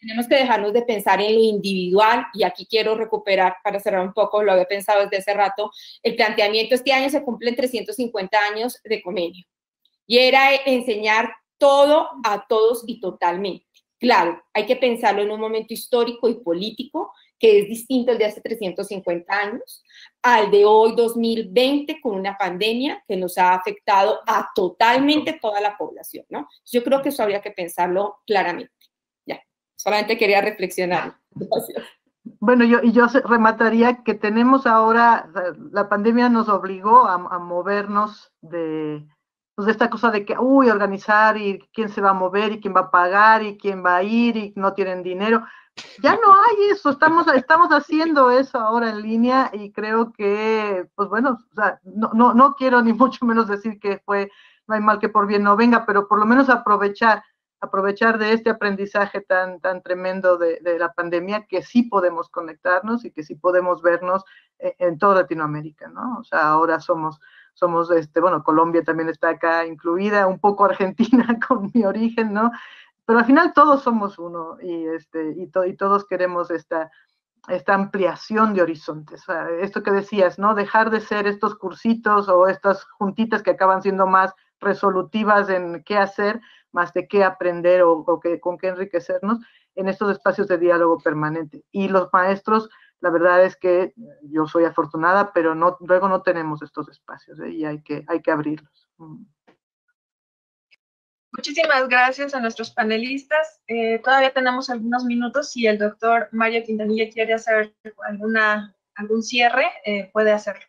Tenemos que dejarnos de pensar en lo individual, y aquí quiero recuperar, para cerrar un poco, lo había pensado desde hace rato, el planteamiento. Este año se cumplen 350 años de convenio, y era enseñar todo a todos y totalmente. Claro, hay que pensarlo en un momento histórico y político que es distinto al de hace 350 años, al de hoy 2020, con una pandemia que nos ha afectado a totalmente toda la población, ¿no? Yo creo que eso habría que pensarlo claramente. Ya, solamente quería reflexionar. Gracias. Bueno, yo remataría que tenemos ahora, la pandemia nos obligó a movernos de esta cosa de que, organizar y quién se va a mover y quién va a pagar y quién va a ir y no tienen dinero. Ya no hay eso, estamos haciendo eso ahora en línea, y creo que, pues bueno, o sea, no quiero ni mucho menos decir que no hay mal que por bien no venga, pero por lo menos aprovechar de este aprendizaje tan tremendo de la pandemia, que sí podemos conectarnos y que sí podemos vernos en toda Latinoamérica, ¿no? O sea, ahora somos bueno, Colombia también está acá incluida, un poco Argentina con mi origen, ¿no? Pero al final todos somos uno, y todos queremos esta ampliación de horizontes. O sea, esto que decías, ¿no? Dejar de ser estos cursitos o estas juntitas que acaban siendo más resolutivas en qué hacer, más de qué aprender o con qué enriquecernos en estos espacios de diálogo permanente. Y los maestros, la verdad es que yo soy afortunada, pero luego no tenemos estos espacios, y hay que abrirlos. Muchísimas gracias a nuestros panelistas. Todavía tenemos algunos minutos. Si el doctor Mario Quintanilla quiere hacer algún cierre, puede hacerlo.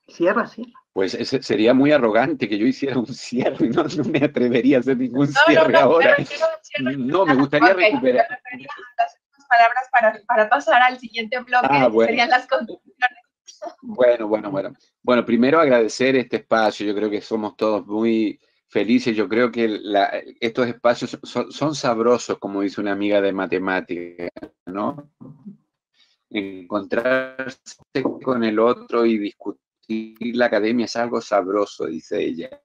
Cierra, sí. Pues sería muy arrogante que yo hiciera un cierre, no me atrevería a hacer ningún cierre ahora. No, me gustaría recuperar. Las palabras para pasar al siguiente bloque, que serían las conclusiones. Bueno, primero agradecer este espacio. Yo creo que somos todos muy felices. Yo creo que estos espacios son sabrosos, como dice una amiga de matemáticas, ¿no? Encontrarse con el otro y discutir la academia es algo sabroso, dice ella.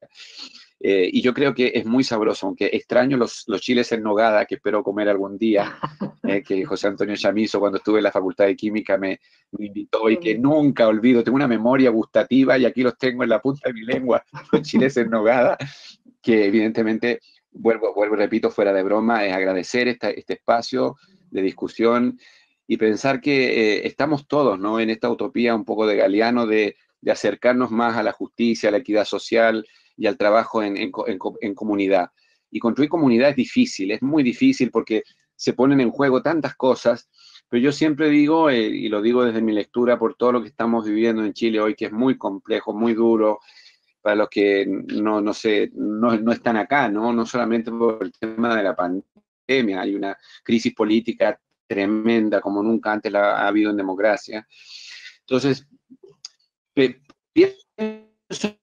Y yo creo que es muy sabroso, aunque extraño los chiles en nogada, que espero comer algún día, que José Antonio Chamizo, cuando estuve en la Facultad de Química, me invitó, y que nunca olvido. Tengo una memoria gustativa y aquí los tengo en la punta de mi lengua, los chiles en nogada, que evidentemente, vuelvo y repito, fuera de broma, es agradecer este espacio de discusión y pensar que estamos todos, ¿no?, en esta utopía un poco de Galeano de acercarnos más a la justicia, a la equidad social y al trabajo en comunidad. Y construir comunidad es difícil, es muy difícil, porque se ponen en juego tantas cosas, pero yo siempre digo, y lo digo desde mi lectura, por todo lo que estamos viviendo en Chile hoy, que es muy complejo, muy duro, para los que no están acá, no solamente por el tema de la pandemia, hay una crisis política tremenda como nunca antes la ha habido en democracia. Entonces, pienso en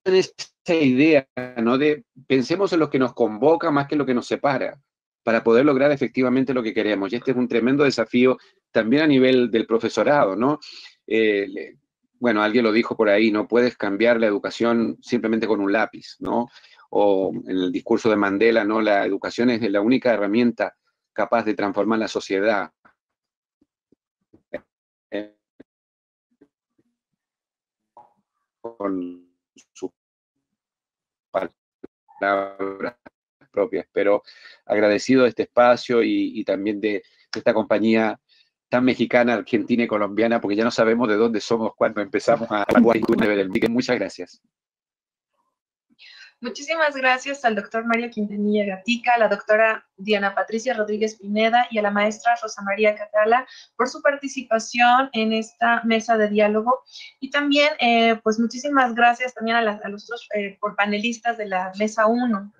esa idea, ¿no?, de pensemos en lo que nos convoca más que en lo que nos separa, para poder lograr efectivamente lo que queremos. Y este es un tremendo desafío también a nivel del profesorado, ¿no? Bueno, alguien lo dijo por ahí, no puedes cambiar la educación simplemente con un lápiz, ¿no? o en el discurso de Mandela, ¿no? La educación es la única herramienta capaz de transformar la sociedad. Con sus palabras propias, pero agradecido de este espacio y también de esta compañía tan mexicana, argentina y colombiana, porque ya no sabemos de dónde somos cuando empezamos a ver el vídeo. Muchas gracias. Muchísimas gracias al doctor Mario Quintanilla Gatica, a la doctora Diana Patricia Rodríguez Pineda y a la maestra Rosa María Catala por su participación en esta mesa de diálogo. Y también, pues muchísimas gracias también a los otros por panelistas de la mesa 1.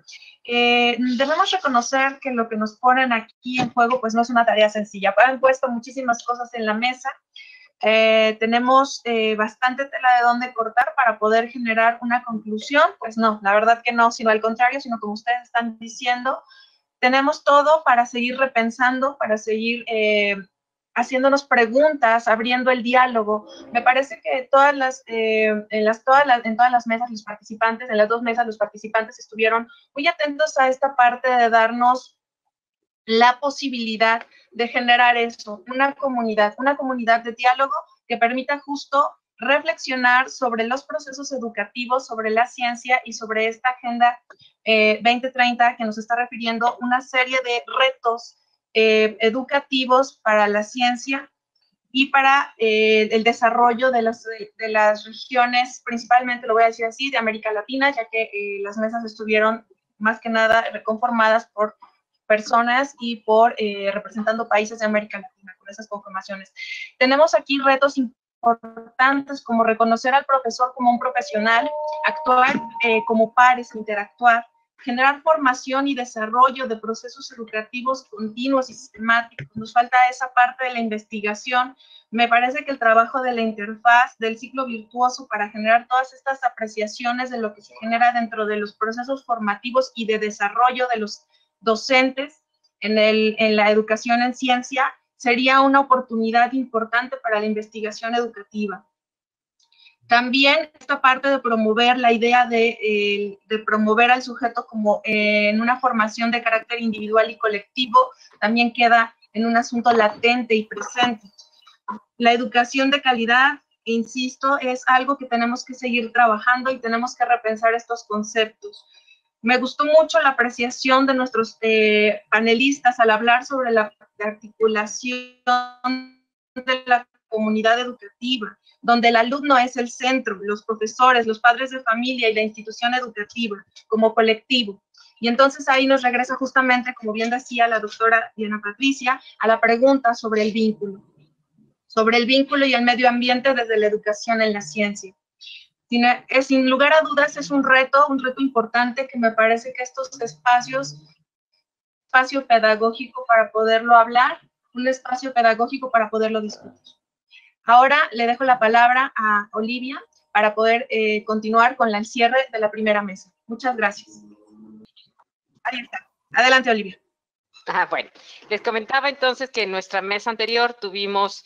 Debemos reconocer que lo que nos ponen aquí en juego, pues no es una tarea sencilla. Han puesto muchísimas cosas en la mesa. Tenemos bastante tela de dónde cortar para poder generar una conclusión. Pues no, la verdad que no, sino al contrario, sino como ustedes están diciendo, tenemos todo para seguir repensando, para seguir haciéndonos preguntas, abriendo el diálogo. Me parece que en todas las mesas los participantes, en las 2 mesas los participantes estuvieron muy atentos a esta parte de darnos la posibilidad de generar eso, una comunidad de diálogo que permita justo reflexionar sobre los procesos educativos, sobre la ciencia y sobre esta Agenda 2030 que nos está refiriendo una serie de retos educativos para la ciencia y para el desarrollo de las regiones, principalmente, lo voy a decir así, de América Latina, ya que las mesas estuvieron más que nada conformadas por personas y por representando países de América Latina con esas conformaciones. Tenemos aquí retos importantes como reconocer al profesor como un profesional, actuar como pares, interactuar, generar formación y desarrollo de procesos educativos continuos y sistemáticos. Nos falta esa parte de la investigación. Me parece que el trabajo de la interfaz, del ciclo virtuoso para generar todas estas apreciaciones de lo que se genera dentro de los procesos formativos y de desarrollo de los docentes en la educación en ciencia, sería una oportunidad importante para la investigación educativa. También esta parte de promover la idea de promover al sujeto como en una formación de carácter individual y colectivo, también queda en un asunto latente y presente. La educación de calidad, insisto, es algo que tenemos que seguir trabajando y tenemos que repensar estos conceptos. Me gustó mucho la apreciación de nuestros panelistas al hablar sobre la articulación de la comunidad educativa, donde el alumno es el centro, los profesores, los padres de familia y la institución educativa como colectivo. Y entonces ahí nos regresa justamente, como bien decía la doctora Diana Patricia, a la pregunta sobre el vínculo y el medio ambiente desde la educación en la ciencia. Sin lugar a dudas es un reto importante que me parece que estos espacio pedagógico para poderlo hablar, un espacio pedagógico para poderlo discutir. Ahora le dejo la palabra a Olivia para poder continuar con el cierre de la primera mesa. Muchas gracias. Ahí está. Adelante, Olivia. Bueno, les comentaba entonces que en nuestra mesa anterior tuvimos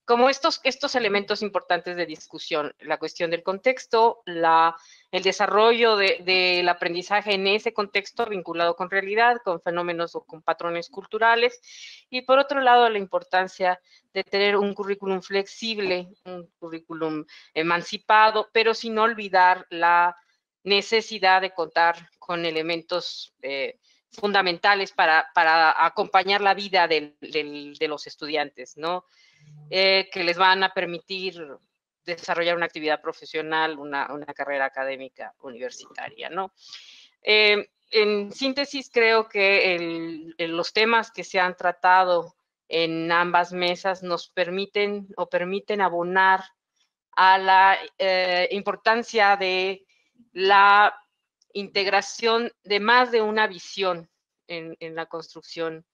como estos elementos importantes de discusión, la cuestión del contexto, el desarrollo del aprendizaje en ese contexto vinculado con realidad, con fenómenos o con patrones culturales, y por otro lado la importancia de tener un currículum flexible, un currículum emancipado, pero sin olvidar la necesidad de contar con elementos fundamentales para acompañar la vida de los estudiantes, ¿no? Que les van a permitir desarrollar una actividad profesional, una carrera académica universitaria, ¿no? En síntesis, creo que los temas que se han tratado en ambas mesas nos permiten abonar a la importancia de la integración de más de una visión en la construcción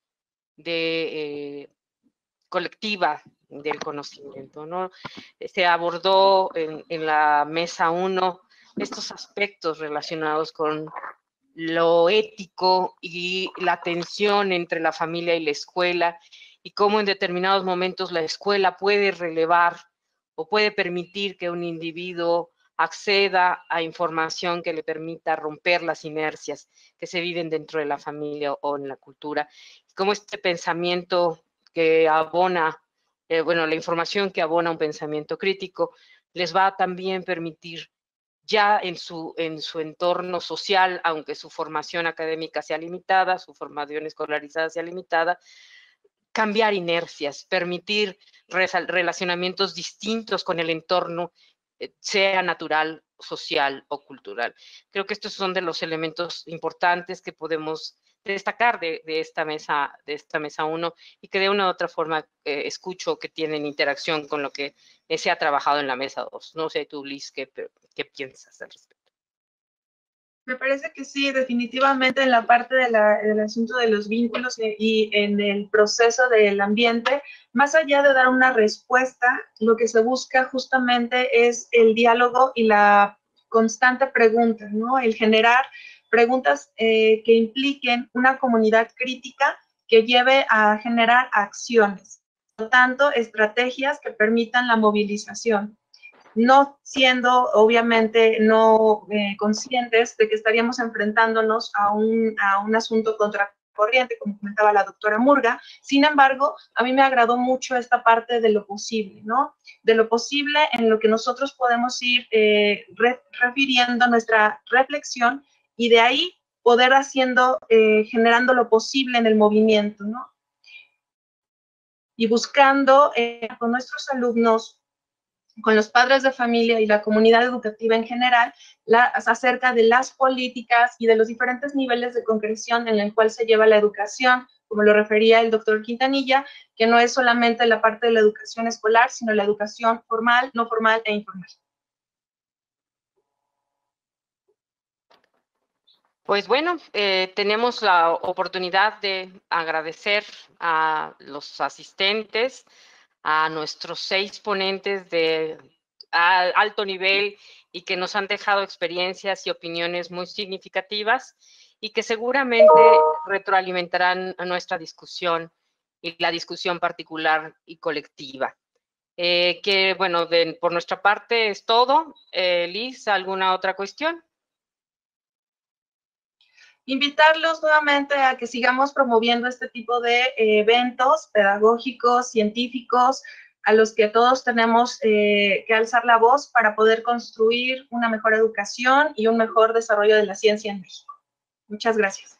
colectiva del conocimiento, ¿no? Se abordó en la mesa 1 estos aspectos relacionados con lo ético y la tensión entre la familia y la escuela, y cómo en determinados momentos la escuela puede relevar o puede permitir que un individuo acceda a información que le permita romper las inercias que se viven dentro de la familia o en la cultura. Como este pensamiento que abona, la información que abona un pensamiento crítico, les va a también permitir ya en su entorno social, aunque su formación académica sea limitada, su formación escolarizada sea limitada, cambiar inercias, permitir relacionamientos distintos con el entorno, sea natural, social o cultural. Creo que estos son de los elementos importantes que podemos destacar de esta mesa 1 y que de una u otra forma escucho que tienen interacción con lo que se ha trabajado en la mesa 2. No sé tú, Liz, ¿qué piensas al respecto? Me parece que sí, definitivamente en la parte del asunto de los vínculos y en el proceso del ambiente, más allá de dar una respuesta, lo que se busca justamente es el diálogo y la constante pregunta, ¿no? El generar preguntas que impliquen una comunidad crítica que lleve a generar acciones, por lo tanto, estrategias que permitan la movilización, no siendo obviamente no conscientes de que estaríamos enfrentándonos a un asunto contracorriente, como comentaba la doctora Murga. Sin embargo, a mí me agradó mucho esta parte de lo posible, ¿no? De lo posible en lo que nosotros podemos ir refiriendo nuestra reflexión y de ahí poder generando lo posible en el movimiento, ¿no? Y buscando con nuestros alumnos, con los padres de familia y la comunidad educativa en general, acerca de las políticas y de los diferentes niveles de concreción en el cual se lleva la educación, como lo refería el doctor Quintanilla, que no es solamente la parte de la educación escolar, sino la educación formal, no formal e informal. Pues bueno, tenemos la oportunidad de agradecer a los asistentes, a nuestros 6 ponentes de alto nivel y que nos han dejado experiencias y opiniones muy significativas y que seguramente retroalimentarán a nuestra discusión y la discusión particular y colectiva. Que bueno, por nuestra parte es todo. Liz, ¿alguna otra cuestión? Invitarlos nuevamente a que sigamos promoviendo este tipo de eventos pedagógicos, científicos, a los que todos tenemos que alzar la voz para poder construir una mejor educación y un mejor desarrollo de la ciencia en México. Muchas gracias.